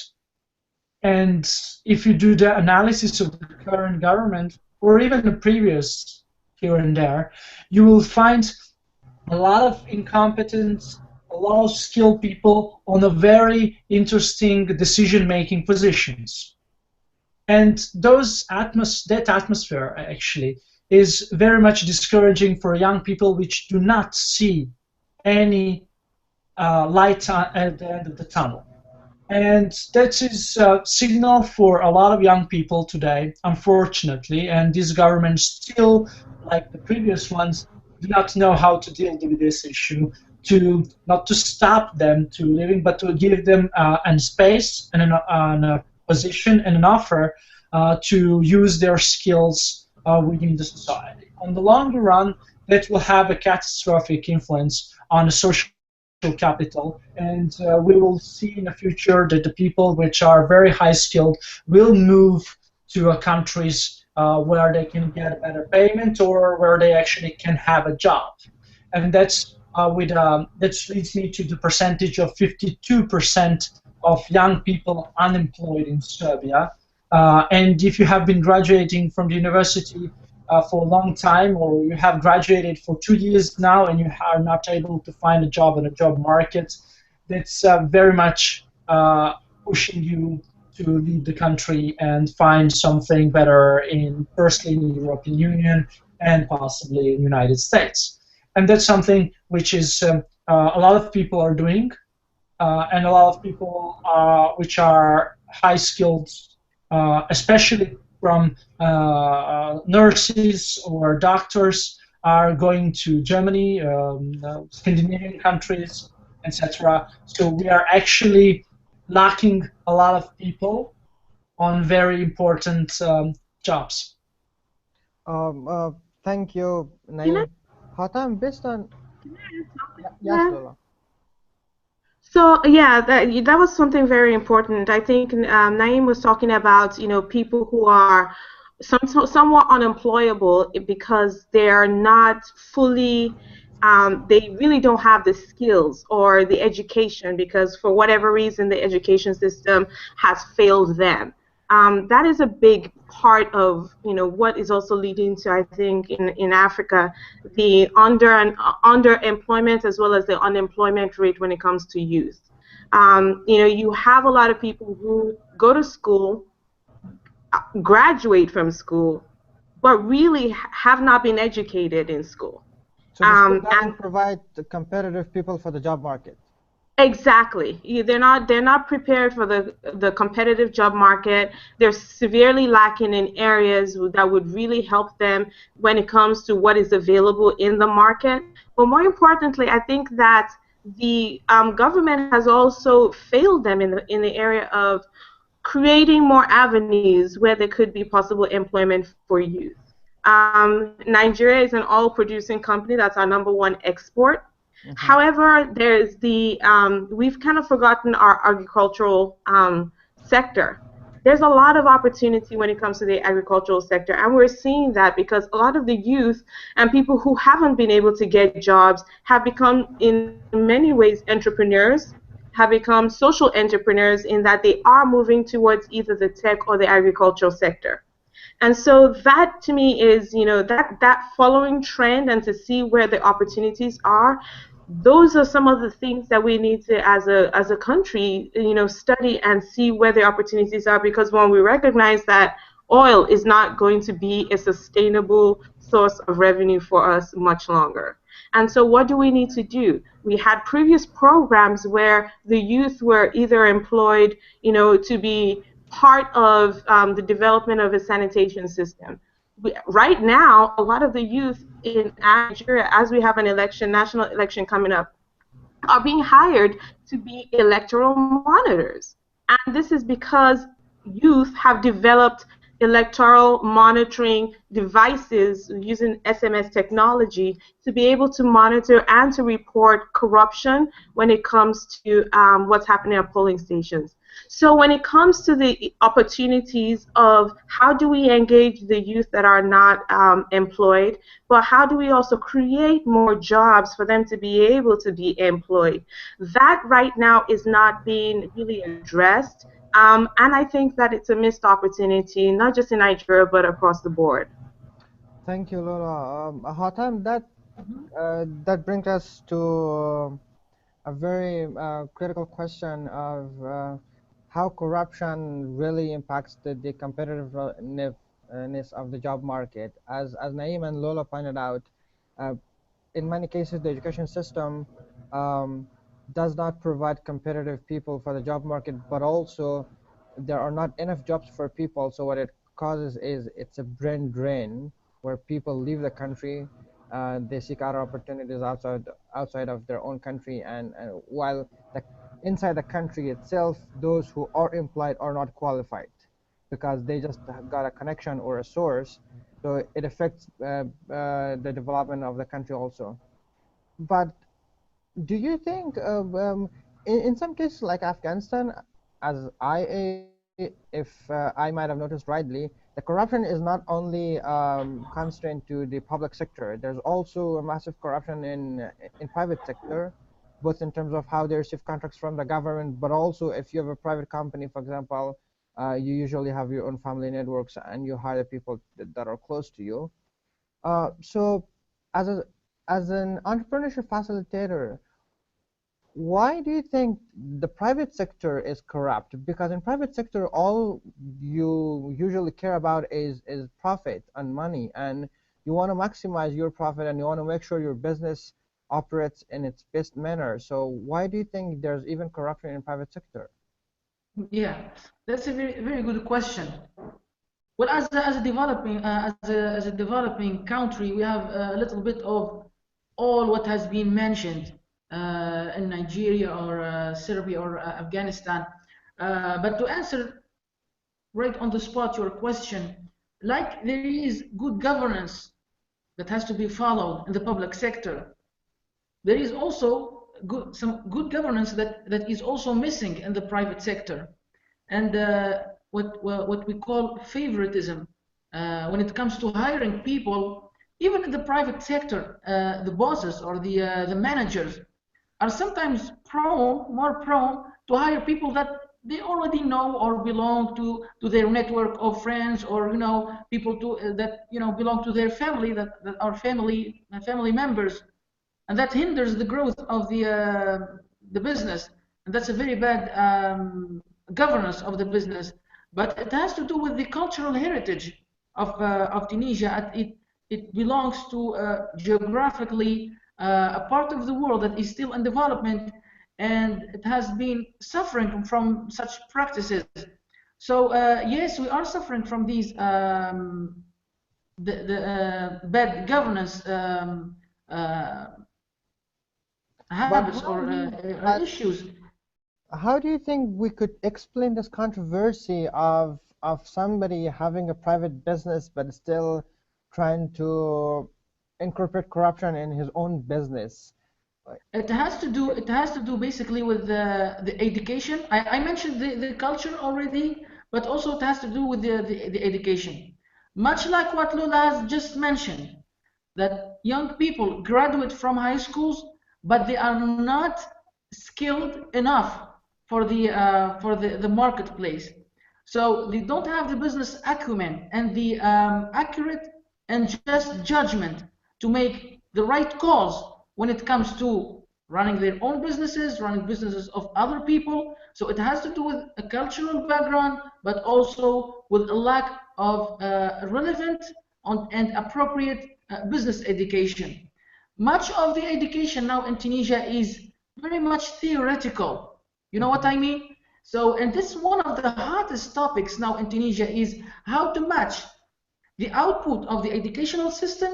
and if you do the analysis of the current government or even the previous here and there, you will find a lot of incompetence, a lot of skilled people on a very interesting decision-making positions. And that atmosphere actually is very much discouraging for young people which do not see any light at the end of the tunnel. And that is a signal for a lot of young people today, unfortunately, and this government still, like the previous ones, do not know how to deal with this issue, to not to stop them to living, but to give them a space and a position and an offer to use their skills within the society. On the longer run, that will have a catastrophic influence on the social capital, and we will see in the future that the people which are very high skilled will move to countries where they can get better payment or where they actually can have a job. And that leads me to the percentage of 52% of young people unemployed in Serbia. And if you have been graduating from the university for a long time, or you have graduated for 2 years now and you are not able to find a job in a job market, that's very much pushing you to leave the country and find something better in, firstly, in the European Union and possibly in the United States. And that's something which is a lot of people are doing, and a lot of people which are high skilled, especially from nurses or doctors, are going to Germany, Scandinavian countries, etc. So we are actually lacking a lot of people on very important jobs. Thank you, Can I, Naeem. Hatam, based on yes, yeah. Lola. So yeah, that was something very important. I think Naeem was talking about, people who are somewhat unemployable because they're not fully, they really don't have the skills or the education because for whatever reason the education system has failed them. That is a big part of, what is also leading to, I think, in Africa, the underemployment as well as the unemployment rate when it comes to youth. You have a lot of people who go to school, graduate from school, but really have not been educated in school. So the school And doesn't provide the competitive people for the job market. exactly. They're not prepared for the competitive job market. They're severely lacking in areas that would really help them when it comes to what is available in the market. But more importantly, I think that the government has also failed them in the area of creating more avenues where there could be possible employment for youth. Nigeria is an oil-producing company. That's our number one export. However, we've kind of forgotten our agricultural sector. There's a lot of opportunity when it comes to the agricultural sector, and we're seeing that because a lot of the youth and people who haven't been able to get jobs have become, in many ways, entrepreneurs, have become social entrepreneurs in that they are moving towards either the tech or the agricultural sector. And so that to me is, that following trend and to see where the opportunities are, those are some of the things that we need to, as a country, study and see where the opportunities are. Because when we recognize that oil is not going to be a sustainable source of revenue for us much longer. And so what do we need to do? We had previous programs where the youth were either employed, to be part of the development of a sanitation system. Right now, a lot of the youth in Nigeria, as we have an election, national election coming up, are being hired to be electoral monitors. And this is because youth have developed electoral monitoring devices using SMS technology to be able to monitor and to report corruption when it comes to what's happening at polling stations. So when it comes to the opportunities of how do we engage the youth that are not employed, but how do we also create more jobs for them to be able to be employed, that right now is not being really addressed. And I think that it's a missed opportunity, not just in Nigeria, but across the board. Thank you, Lola. Hatam, that brings us to a very critical question of how corruption really impacts the competitiveness of the job market. As Naeem and Lola pointed out, uh, in many cases the education system um, does not provide competitive people for the job market, but also there are not enough jobs for people. So what it causes is it's a brain drain where people leave the country, they seek out opportunities outside of their own country, and while the inside the country itself, those who are employed are not qualified because they just got a connection or a source. So it affects the development of the country also. But do you think in some cases like Afghanistan, as if I might have noticed rightly, the corruption is not only constrained to the public sector. There's also a massive corruption in private sector, both in terms of how they receive contracts from the government, but also if you have a private company, for example, you usually have your own family networks and you hire people that are close to you. So as a as an entrepreneurship facilitator, why do you think the private sector is corrupt? Because in private sector, all you usually care about is profit and money, and you want to maximize your profit and you want to make sure your business operates in its best manner. So why do you think there's even corruption in private sector? Yeah, that's a very good question. Well, as a developing country, we have a little bit of all what has been mentioned in Nigeria or Serbia or Afghanistan. But to answer right on the spot your question, like there is good governance that has to be followed in the public sector, there is also some good governance that is also missing in the private sector. And what we call favoritism when it comes to hiring people, even in the private sector, the bosses or the managers are sometimes more prone to hire people that they already know or belong to their network of friends, or people that belong to their family, that are family members, and that hinders the growth of the business, and that's a very bad governance of the business. But it has to do with the cultural heritage of Tunisia. It belongs to geographically a part of the world that is still in development, and it has been suffering from such practices. So yes, we are suffering from these the bad governance uh, But habits or issues. how do you think we could explain this controversy of somebody having a private business but still trying to incorporate corruption in his own business? It has to do basically with the education. I mentioned the culture already, but also it has to do with the education. Much like what Lula has just mentioned, that young people graduate from high schools, but they are not skilled enough for the marketplace. So they don't have the business acumen and the accurate and just judgment to make the right calls when it comes to running their own businesses, running businesses of other people. So it has to do with a cultural background, but also with a lack of relevant and appropriate business education. Much of the education now in Tunisia is very much theoretical. You know what I mean? So, and this is one of the hottest topics now in Tunisia, is how to match the output of the educational system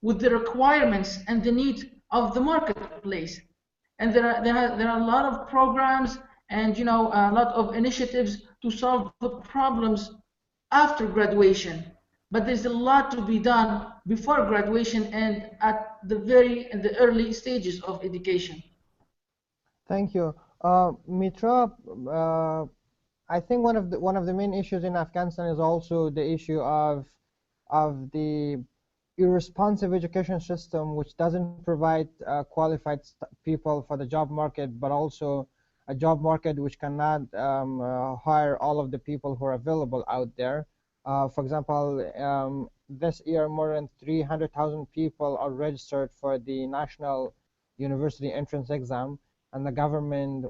with the requirements and the need of the marketplace. And there are a lot of programs and a lot of initiatives to solve the problems after graduation. But there's a lot to be done before graduation and at the early stages of education. Thank you. Mitra, I think one of the main issues in Afghanistan is also the issue of the irresponsive education system, which doesn't provide qualified people for the job market, but also a job market which cannot hire all of the people who are available out there. For example, this year more than 300,000 people are registered for the national university entrance exam, and the government,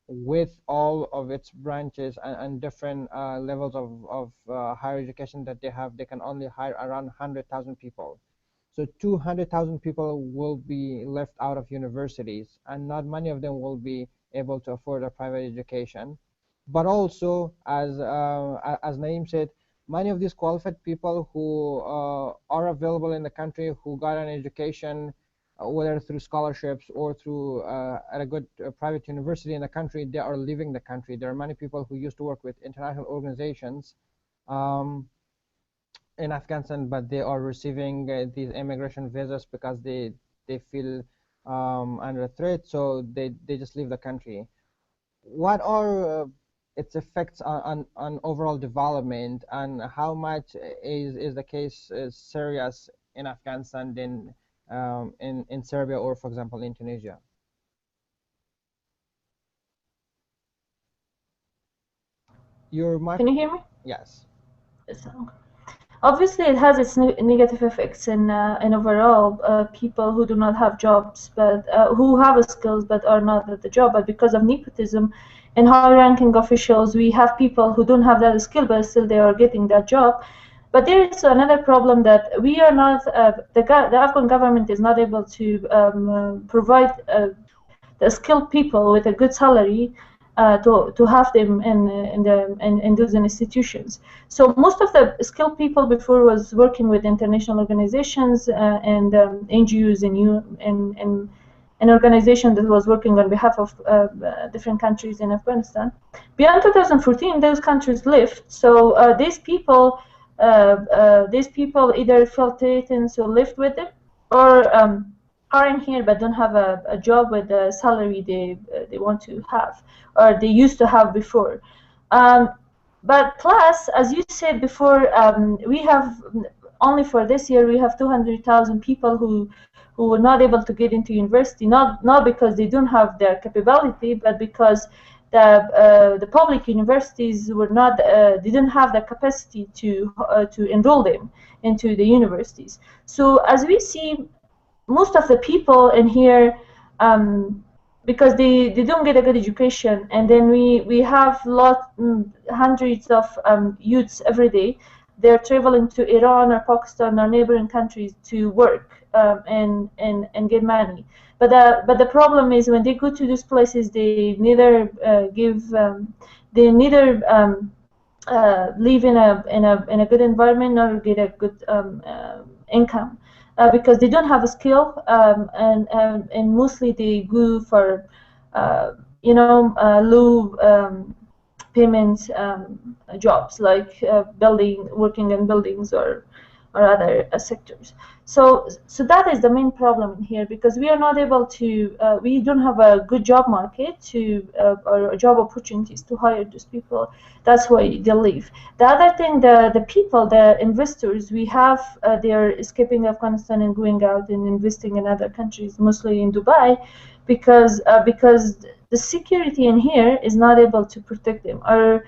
with all of its branches and different levels of higher education that they have, they can only hire around 100,000 people. So 200,000 people will be left out of universities, and not many of them will be able to afford a private education. But also, as Naeem said, many of these qualified people who are available in the country, who got an education, whether through scholarships or through at a good private university in the country, they are leaving the country. There are many people who used to work with international organizations in Afghanistan, but they are receiving these immigration visas because they feel under threat, so they just leave the country. What are its effects on overall development, and how much is the case serious in Afghanistan than in Serbia, or for example in Tunisia? Your mic. Can you hear me? Yes. So, obviously, it has its negative effects in overall people who do not have jobs, but who have skills but are not at the job. But because of nepotism and high-ranking officials, we have people who don't have that skill, but still they are getting that job. But there is another problem that we are not. The Afghan government is not able to provide the skilled people with a good salary to have them in those institutions. So most of the skilled people before was working with international organizations and NGOs and an organization that was working on behalf of different countries in Afghanistan. Beyond 2014, those countries left. So these people either felt threatened, so left with them, or are in here but don't have a job with the salary they want to have or they used to have before. But plus, as you said before, we have only for this year we have 200,000 people who were not able to get into university, not because they don't have their capability, but because the public universities were not didn't have the capacity to enroll them into the universities. So as we see, most of the people in here, because they don't get a good education, and then we have hundreds of youths every day. They're traveling to Iran or Pakistan or neighboring countries to work and get money. But the problem is when they go to these places, they neither live in a good environment nor get a good income because they don't have a skill and mostly they go for low payment jobs like working in buildings or other sectors. So that is the main problem in here because we are not able to, we don't have a good job market or job opportunities to hire those people. That's why they leave. The other thing, the people, the investors we have, they're escaping Afghanistan and going out and investing in other countries, mostly in Dubai, because the security in here is not able to protect them, or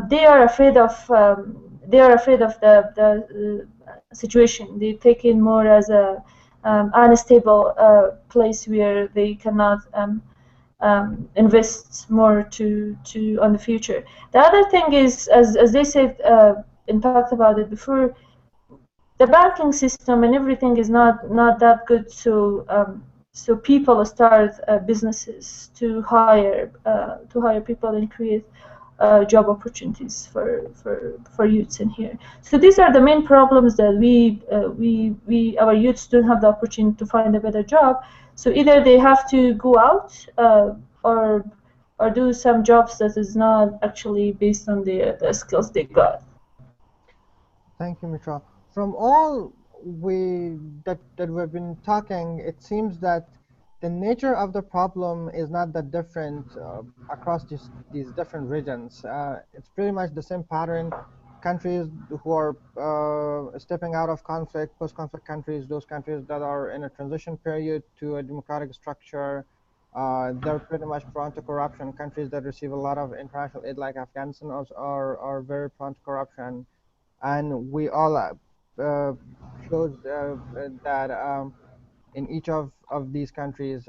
they are afraid of the situation. They take it more as a unstable place where they cannot invest more to on the future. The other thing is, as they said and talked about it before, the banking system and everything is not that good. So people start businesses to hire people and create job opportunities for youths in here. So these are the main problems that our youths don't have the opportunity to find a better job. So either they have to go out or do some jobs that is not actually based on the skills they got. Thank you, Mitra. From all that we've been talking, it seems that the nature of the problem is not that different across these different regions. It's pretty much the same pattern. Countries who are stepping out of conflict, post-conflict countries, those countries that are in a transition period to a democratic structure, they're pretty much prone to corruption. Countries that receive a lot of international aid, like Afghanistan, are very prone to corruption. And we all shows that in each of these countries,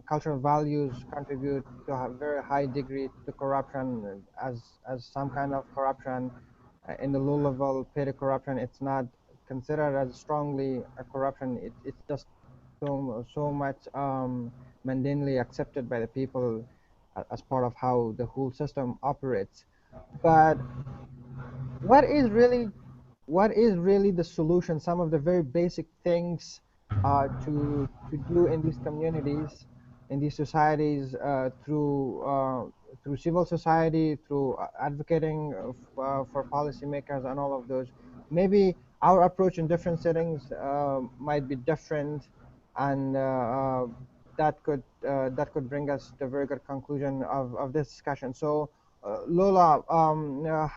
cultural values contribute to a very high degree to corruption, as some kind of corruption in the low level petty corruption. It's not considered as strongly a corruption. It's just so much mundanely accepted by the people as part of how the whole system operates. But what is really the solution? Some of the very basic things to do in these communities, in these societies, through civil society, through advocating for policymakers and all of those. Maybe our approach in different settings might be different, and that could bring us to a very good conclusion of this discussion. So, Lola,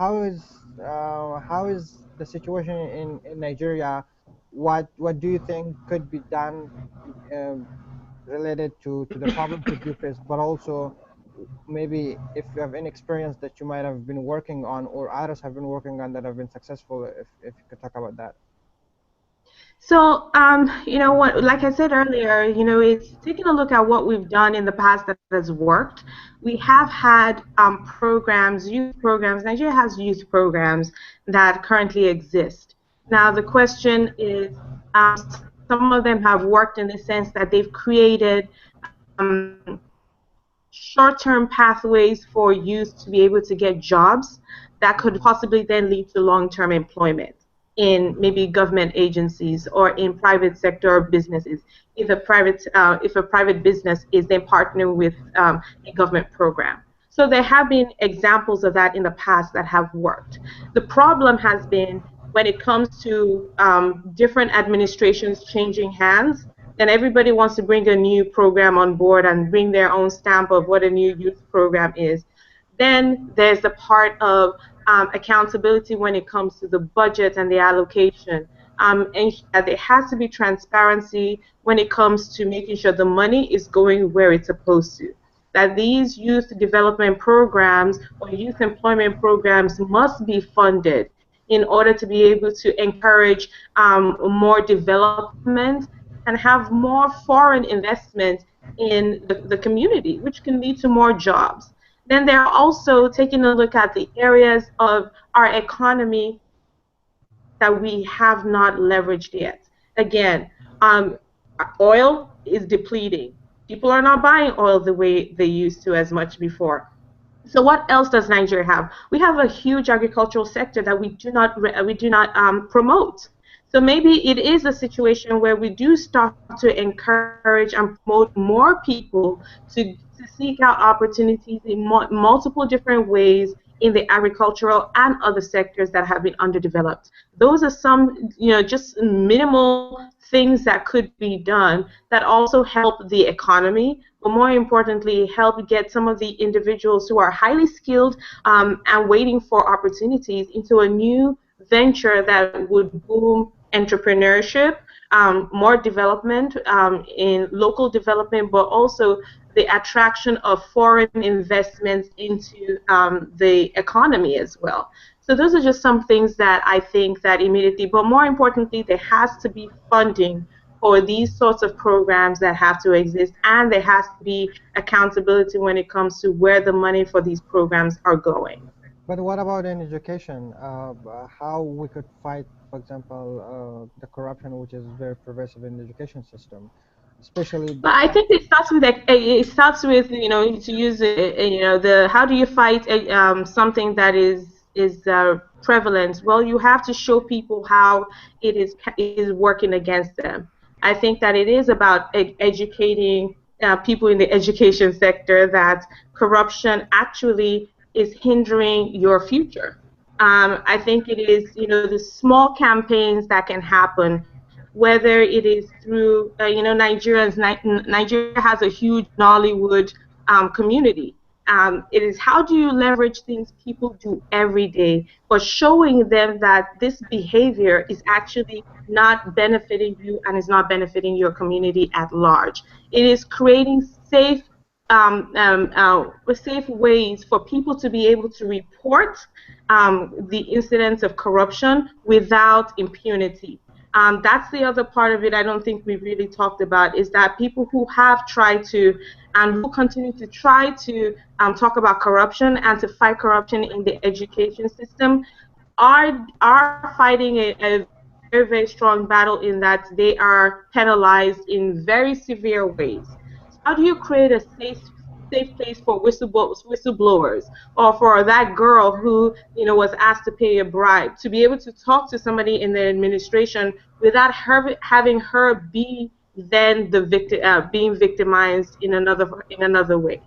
how is the situation in Nigeria? What do you think could be done um, related to the problems that you face, but also maybe if you have any experience that you might have been working on or others have been working on that have been successful, if you could talk about that. So, you know what, like I said earlier, you know, it's taking a look at what we've done in the past that has worked. We have had programs, youth programs. Nigeria has youth programs that currently exist. Now, the question is, some of them have worked in the sense that they've created short-term pathways for youth to be able to get jobs that could possibly then lead to long-term employment in maybe government agencies or in private sector businesses if a private business is then partnering with a government program. So there have been examples of that in the past that have worked. The problem has been when it comes to different administrations changing hands, then everybody wants to bring a new program on board and bring their own stamp of what a new youth program is. Then there's the part of accountability when it comes to the budget and the allocation. And there has to be transparency when it comes to making sure the money is going where it's supposed to. That these youth development programs or youth employment programs must be funded in order to be able to encourage more development and have more foreign investment in the community, which can lead to more jobs. Then they're also taking a look at the areas of our economy that we have not leveraged yet. Again, oil is depleting. People are not buying oil the way they used to as much before. So what else does Nigeria have? We have a huge agricultural sector that we do not promote. So maybe it is a situation where we do start to encourage and promote more people to seek out opportunities in multiple different ways in the agricultural and other sectors that have been underdeveloped. Those are some, you know, just minimal things that could be done that also help the economy, but more importantly, help get some of the individuals who are highly skilled and waiting for opportunities into a new venture that would boom entrepreneurship, more development in local development, but also the attraction of foreign investments into the economy as well. So those are just some things that I think that immediately, but more importantly, there has to be funding for these sorts of programs that have to exist, and there has to be accountability when it comes to where the money for these programs are going. But what about in education? How we could fight, for example, the corruption which is very pervasive in the education system, especially. But I think it starts with, you know, to use you know, the how do you fight something that is prevalent? Well, you have to show people how it is working against them. I think that it is about educating people in the education sector that corruption actually is hindering your future. I think it is, you know, the small campaigns that can happen, whether it is through, you know, Nigeria has a huge Nollywood community. It is how do you leverage things people do every day, but showing them that this behavior is actually not benefiting you and is not benefiting your community at large. It is creating safe safe ways for people to be able to report the incidents of corruption without impunity. That's the other part of it I don't think we really talked about, is that people who have tried to and who continue to try to talk about corruption and to fight corruption in the education system are fighting a very, very strong battle in that they are penalized in very severe ways. So how do you create a safe place for whistleblowers, or for that girl who was asked to pay a bribe, to be able to talk to somebody in the administration without her having her be then the victim, being victimized in another way.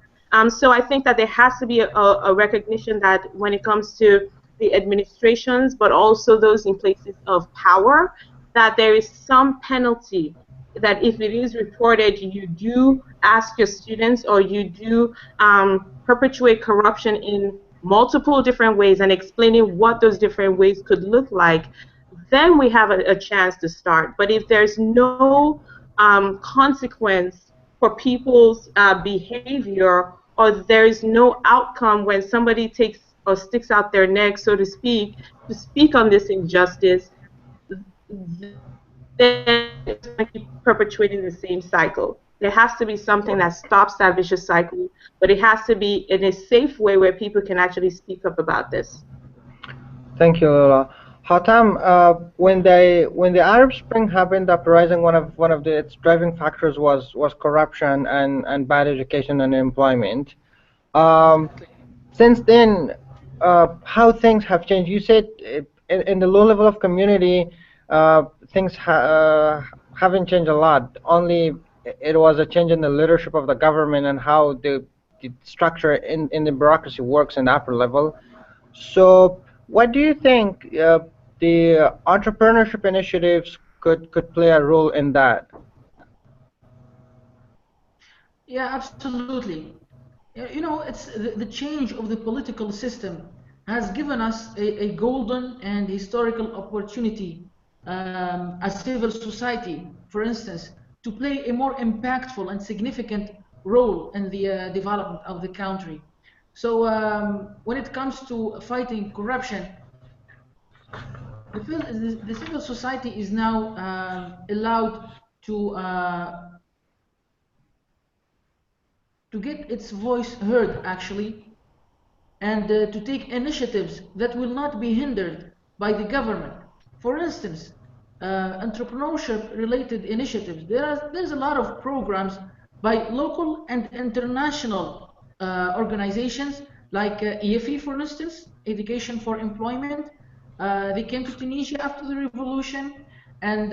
So I think that there has to be a recognition that when it comes to the administrations, but also those in places of power, that there is some penalty, that if it is reported, you do ask your students, or you do perpetuate corruption in multiple different ways and explaining what those different ways could look like, then we have a chance to start. But if there's no consequence for people's behavior, or there's no outcome when somebody takes or sticks out their neck, so to speak on this injustice, then it's going to keep perpetuating the same cycle. There has to be something that stops that vicious cycle, but it has to be in a safe way where people can actually speak up about this. Thank you, Lola. Hatam, when the Arab Spring happened, the uprising, one of its driving factors was corruption and bad education and employment. Exactly. Since then, how things have changed. You said in the low level of community, things haven't changed a lot. Only it was a change in the leadership of the government and how the structure in the bureaucracy works in the upper level. So, what do you think the entrepreneurship initiatives could play a role in that? Yeah, absolutely. It's the change of the political system has given us a golden and historical opportunity as civil society, for instance, to play a more impactful and significant role in the development of the country. So when it comes to fighting corruption, the civil society is now allowed to get its voice heard, actually, and to take initiatives that will not be hindered by the government. For instance, entrepreneurship-related initiatives. There's a lot of programs by local and international organizations, like EFE, for instance, Education for Employment. They came to Tunisia after the revolution, and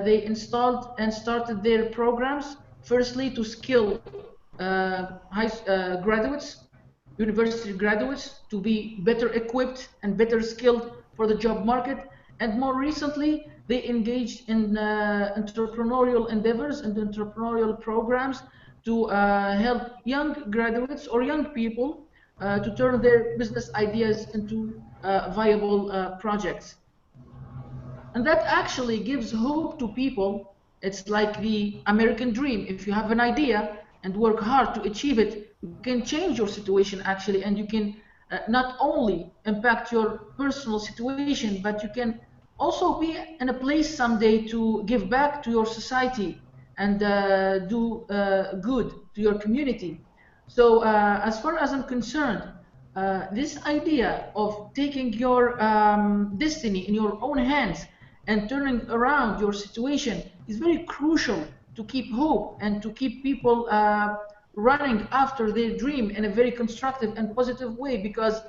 they installed and started their programs, firstly to skill graduates, university graduates, to be better equipped and better skilled for the job market. And more recently, they engaged in entrepreneurial endeavors and entrepreneurial programs to help young graduates or young people to turn their business ideas into viable projects. And that actually gives hope to people. It's like the American dream. If you have an idea and work hard to achieve it, you can change your situation, actually, and you can not only impact your personal situation, but you can also be in a place someday to give back to your society and do good to your community. So as far as I'm concerned, this idea of taking your destiny in your own hands and turning around your situation is very crucial to keep hope and to keep people running after their dream in a very constructive and positive way, because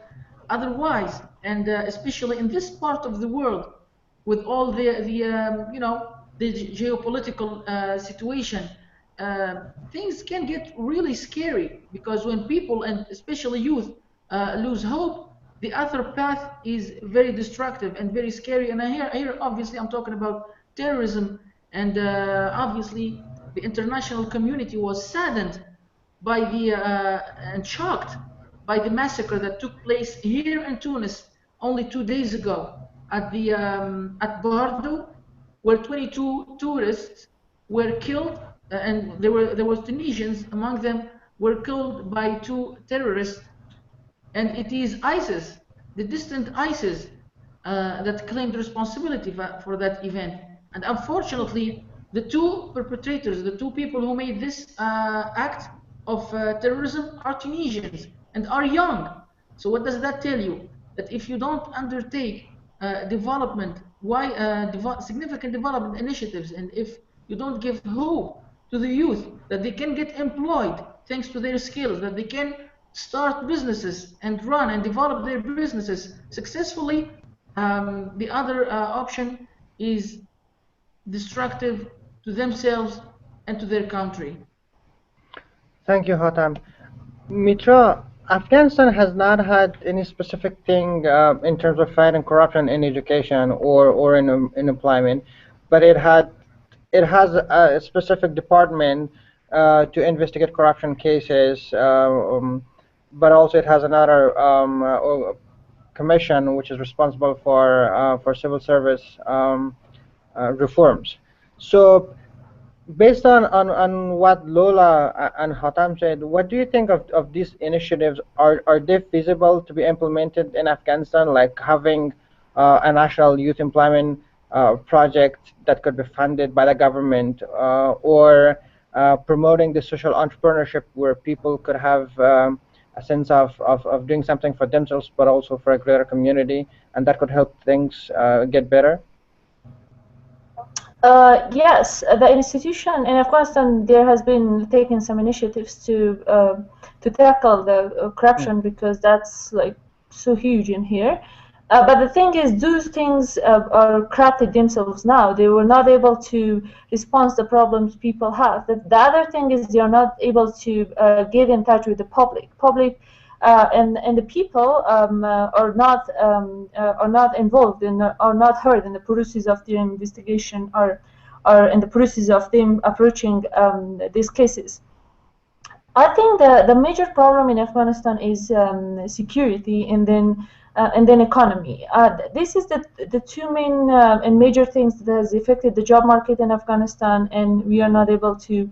otherwise, and especially in this part of the world, with all the geopolitical situation, things can get really scary, because when people, and especially youth, lose hope, the other path is very destructive and very scary. And here obviously I'm talking about terrorism, and obviously the international community was saddened by the and shocked by the massacre that took place here in Tunis only 2 days ago at Bardo, where 22 tourists were killed, and there were Tunisians among them, were killed by two terrorists. And it is ISIS, the distant ISIS, that claimed responsibility for that event. And unfortunately, the two perpetrators, the two people who made this act of terrorism, are Tunisians and are young. So what does that tell you? That if you don't undertake development, significant development initiatives, and if you don't give hope to the youth that they can get employed thanks to their skills, that they can start businesses and run and develop their businesses successfully, the other option is destructive to themselves and to their country. Thank you, Hotam. Mitra, Afghanistan has not had any specific thing in terms of fighting corruption in education or in employment, but it has a specific department to investigate corruption cases, but also it has another commission which is responsible for civil service reforms. So based on what Lola and Hatam said, what do you think of these initiatives? Are they feasible to be implemented in Afghanistan, like having a national youth employment project that could be funded by the government, or promoting the social entrepreneurship where people could have a sense of doing something for themselves, but also for a greater community, and that could help things get better? Yes, the institution in Afghanistan, there has been taking some initiatives to tackle the corruption, because that's like so huge in here. But the thing is, those things are crafted themselves now. They were not able to respond to the problems people have. The other thing is they are not able to get in touch with the public. And the people are not involved in, are not heard in the process of their investigation, or in the process of them approaching these cases. I think the major problem in Afghanistan is security, and then economy. This is the two main and major things that has affected the job market in Afghanistan, and we are not able to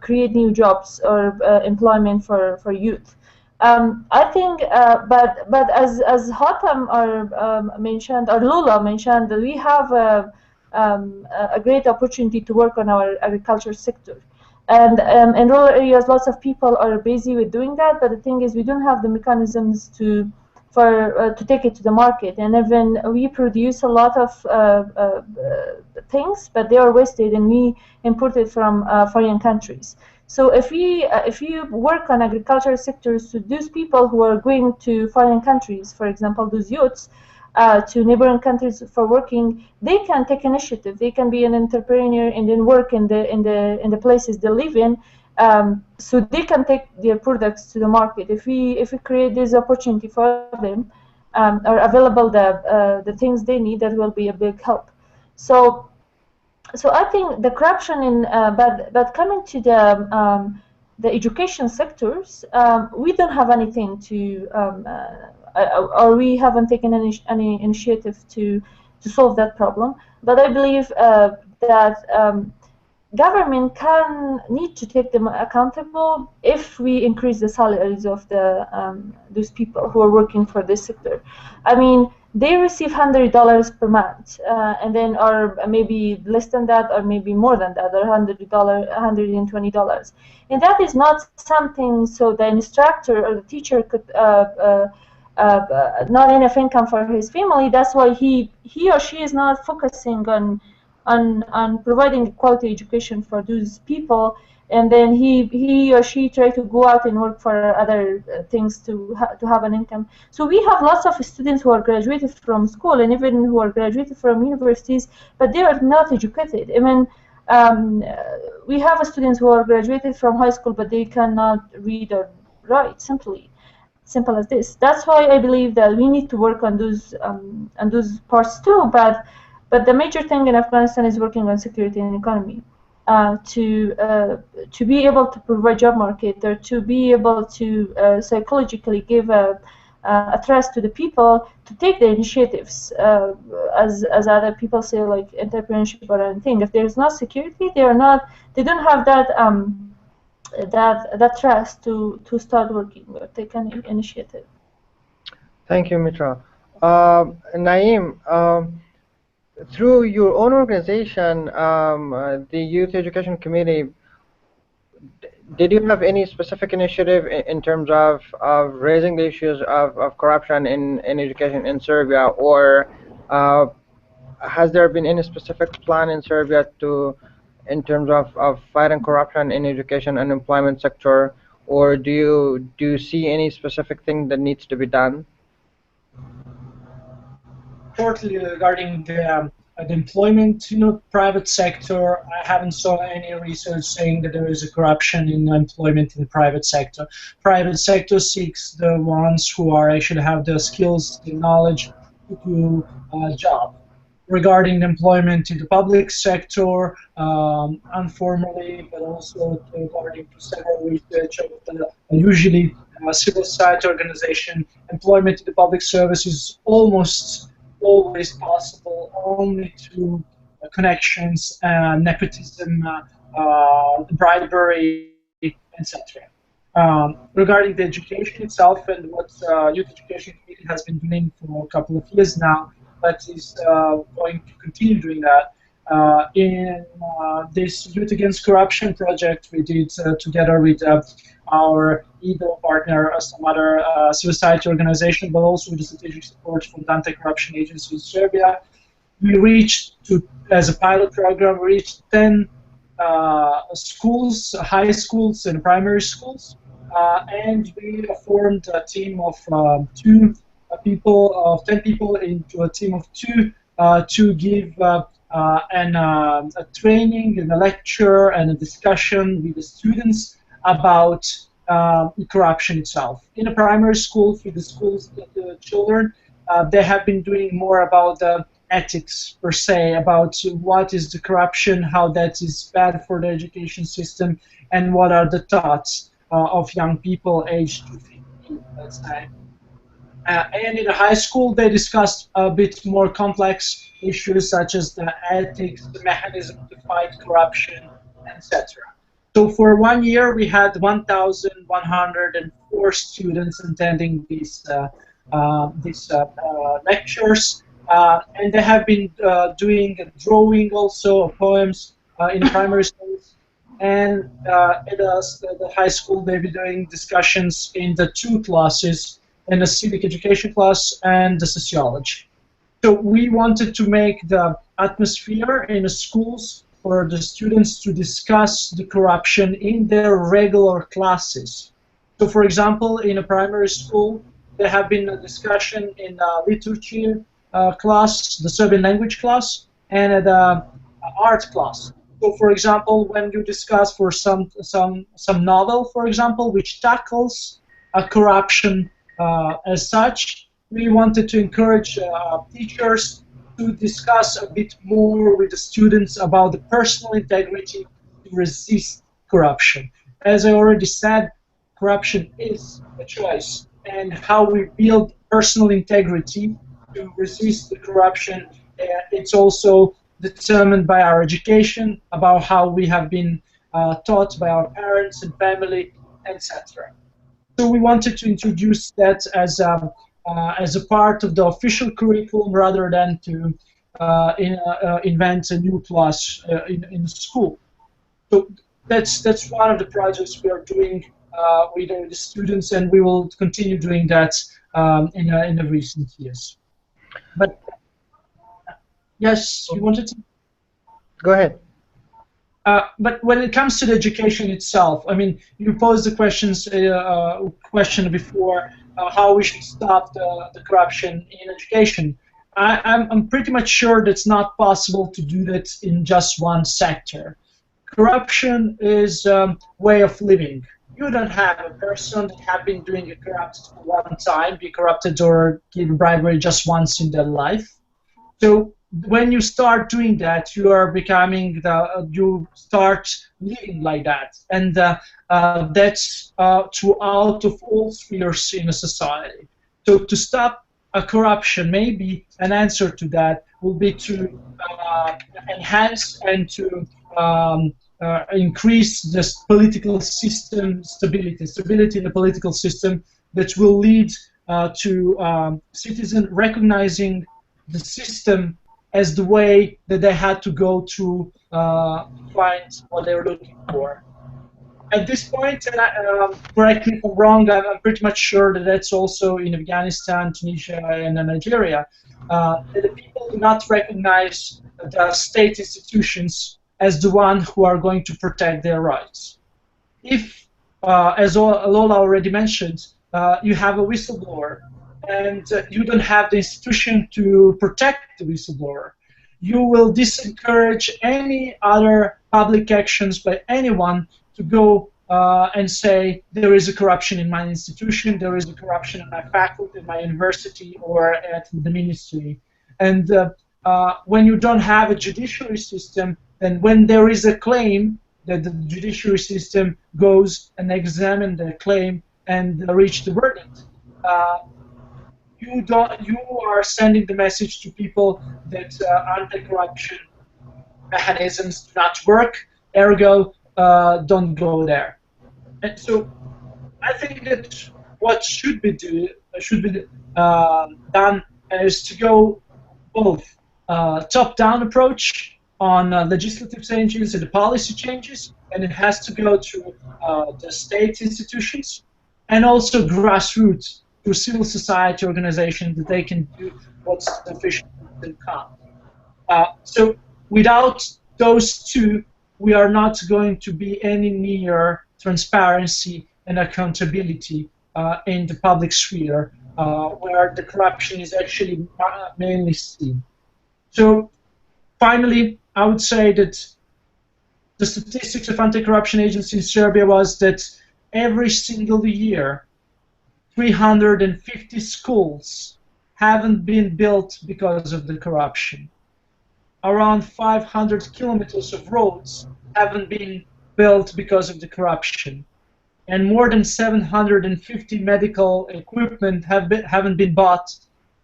create new jobs or employment for youth. I think, but as Hatam mentioned, or Lula mentioned, that we have a great opportunity to work on our agriculture sector. And in rural areas, lots of people are busy with doing that, but the thing is, we don't have the mechanisms to take it to the market. And even we produce a lot of things, but they are wasted, and we import it from foreign countries. So if we work on agricultural sectors, to those people who are going to foreign countries, for example, those youths, to neighboring countries for working, they can take initiative. They can be an entrepreneur and then work in the places they live in, so they can take their products to the market. If we create this opportunity for them, or available the things they need, that will be a big help. So I think the corruption in, but coming to the education sectors, we don't have anything to, or we haven't taken any initiative to solve that problem. But I believe that government need to take them accountable if we increase the salaries of those people who are working for this sector. I mean, they receive $100 per month, and then, or maybe less than that, or maybe more than that, or $120, and that is not something so the instructor or the teacher could not enough income for his family. That's why he or she is not focusing on providing quality education for those people, and then he or she try to go out and work for other things to have an income. So we have lots of students who are graduated from school, and even who are graduated from universities, but they are not educated. I mean, we have students who are graduated from high school, but they cannot read or write. Simple as this. That's why I believe that we need to work on those parts too. But the major thing in Afghanistan is working on security and economy, to be able to provide job market, or to be able to psychologically give a trust to the people to take the initiatives, as other people say, like entrepreneurship or anything. If there is no security, they don't have that trust to start working or take an initiative. Thank you, Mitra. Naeem, through your own organization, the Youth Education Committee, did you have any specific initiative in terms of raising the issues of corruption in education in Serbia, or Uh, has there been any specific plan in Serbia in terms of fighting corruption in education and employment sector, or do you see any specific thing that needs to be done? Shortly regarding the employment, private sector, I haven't saw any research saying that there is a corruption in employment in the private sector. Private sector seeks the ones who are actually have the skills, the knowledge to do a job. Regarding employment in the public sector, informally, but also according to several research of the usually civil society organization, employment in the public service is almost always possible only through connections, nepotism, bribery, etc. Regarding the education itself and what Youth Education Committee has been doing for a couple of years now, but is going to continue doing that. In this Youth Against Corruption project we did together with our EDO partner, some other civil society organization, but also with the strategic support from the Anti-Corruption Agency in Serbia. We reached, as a pilot program, we reached 10 schools, high schools and primary schools, and we formed a team of 10 people into a team of 2 to give a training and a lecture and a discussion with the students about corruption itself. In a primary school, with the children, they have been doing more about the ethics per se, about what is the corruption, how that is bad for the education system, and what are the thoughts of young people aged 15, let's say. And in the high school, they discussed a bit more complex issues such as the ethics, the mechanism to fight corruption, etc. So for 1 year, we had 1,104 students attending these lectures, and they have been doing drawing also, poems in primary schools. And at the high school, they'll be doing discussions in the 2 classes, in the civic education class and the sociology. So we wanted to make the atmosphere in the schools for the students to discuss the corruption in their regular classes. So for example, in a primary school, there have been a discussion in a literature class, the Serbian language class, and at the art class. So for example, when you discuss for some novel, for example, which tackles a corruption as such, we wanted to encourage teachers to discuss a bit more with the students about the personal integrity to resist corruption. As I already said, corruption is a choice, and how we build personal integrity to resist the corruption, it's also determined by our education, about how we have been taught by our parents and family, etc. So we wanted to introduce that as a part of the official curriculum rather than to invent a new class in school. So that's one of the projects we are doing with the students, and we will continue doing that in the recent years. But yes, you wanted to? Go ahead. But when it comes to the education itself, I mean, you posed the question before how we should stop the corruption in education. I'm pretty much sure that's not possible to do that in just one sector. Corruption is a way of living. You don't have a person that have been doing a corrupted for one time, be corrupted or give bribery just once in their life. So when you start doing that, you are becoming you start living like that, and that's throughout of all spheres in a society. So to stop a corruption, maybe an answer to that will be to enhance and to increase the political system stability in the political system, that will lead to citizens recognizing the system as the way that they had to go to find what they were looking for. At this point, and correct me if I'm wrong, I'm pretty much sure that that's also in Afghanistan, Tunisia, and Nigeria, that the people do not recognize the state institutions as the one who are going to protect their rights. If, as Lola already mentioned, you have a whistleblower, and you don't have the institution to protect the whistleblower, you will discourage any other public actions by anyone to go and say there is a corruption in my institution, there is a corruption in my faculty, in my university, or at the ministry. And when you don't have a judiciary system, then when there is a claim, that the judiciary system goes and examine the claim and reach the verdict. You are sending the message to people that anti-corruption mechanisms do not work, ergo, don't go there. And so I think that what should be done is to go both top-down approach on legislative changes and the policy changes, and it has to go to the state institutions, and also grassroots through civil society organizations that they can do what's sufficient and can't. So without those two, we are not going to be any near transparency and accountability in the public sphere, where the corruption is actually mainly seen. So finally, I would say that the statistics of anti-corruption agency in Serbia was that every single year, 350 schools haven't been built because of the corruption. Around 500 kilometers of roads haven't been built because of the corruption. And more than 750 medical equipment haven't been bought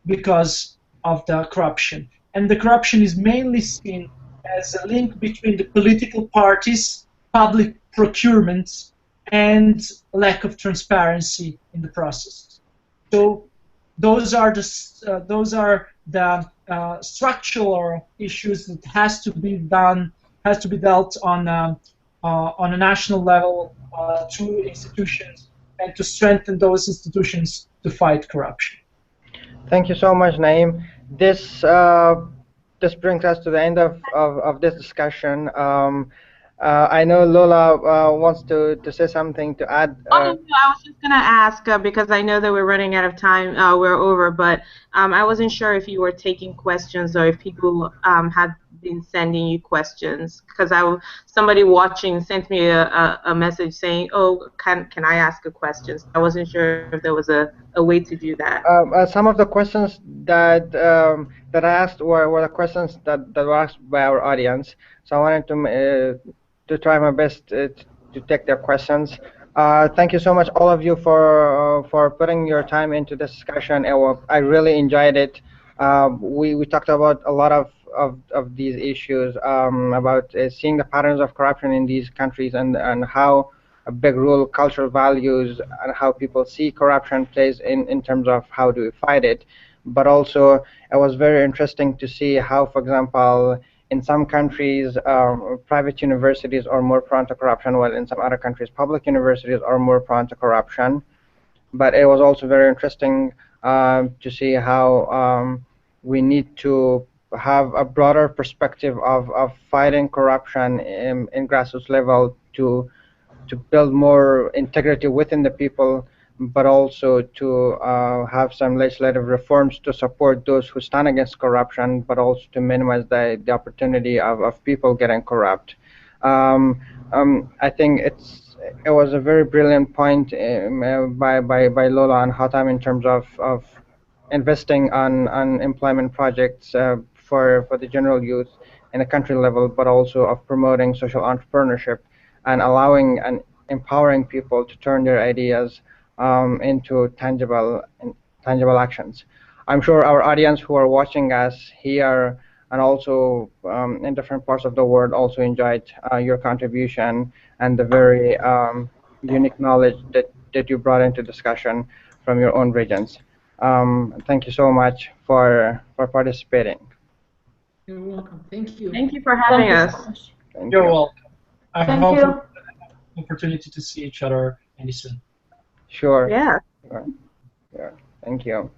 because of the corruption. And the corruption is mainly seen as a link between the political parties, public procurement, and lack of transparency in the process. So those are the structural issues that has to be dealt on a national level through institutions, and to strengthen those institutions to fight corruption. Thank you so much, Naeem. This brings us to the end of this discussion. I know Lola wants to say something to add. I was just going to ask, because I know that we're running out of time, we're over, but I wasn't sure if you were taking questions or if people had been sending you questions, because somebody watching sent me a message saying, oh, can I ask a question? So I wasn't sure if there was a way to do that. Some of the questions that I asked were the questions that were asked by our audience, so I wanted to try my best to take their questions. Thank you so much, all of you, for putting your time into this discussion. I really enjoyed it. We talked about a lot of these issues, about seeing the patterns of corruption in these countries, and how a big role cultural values and how people see corruption plays in terms of how do we fight it. But also, it was very interesting to see how, for example, in some countries, private universities are more prone to corruption, while in some other countries, public universities are more prone to corruption. But it was also very interesting to see how we need to have a broader perspective of fighting corruption in grassroots level to build more integrity within the people, but also to have some legislative reforms to support those who stand against corruption, but also to minimize the opportunity of people getting corrupt. I think it was a very brilliant point by Lola and Hatam in terms of investing on employment projects for the general youth in a country level, but also of promoting social entrepreneurship and allowing and empowering people to turn their ideas into tangible actions. I'm sure our audience who are watching us here and also in different parts of the world also enjoyed your contribution and the very unique knowledge that you brought into discussion from your own regions. Thank you so much for participating. You're welcome. Thank you. Thank you for having us. Thank You're you. welcome. Thank you. opportunity to see each other any soon. Sure. Yeah. Sure. Thank you.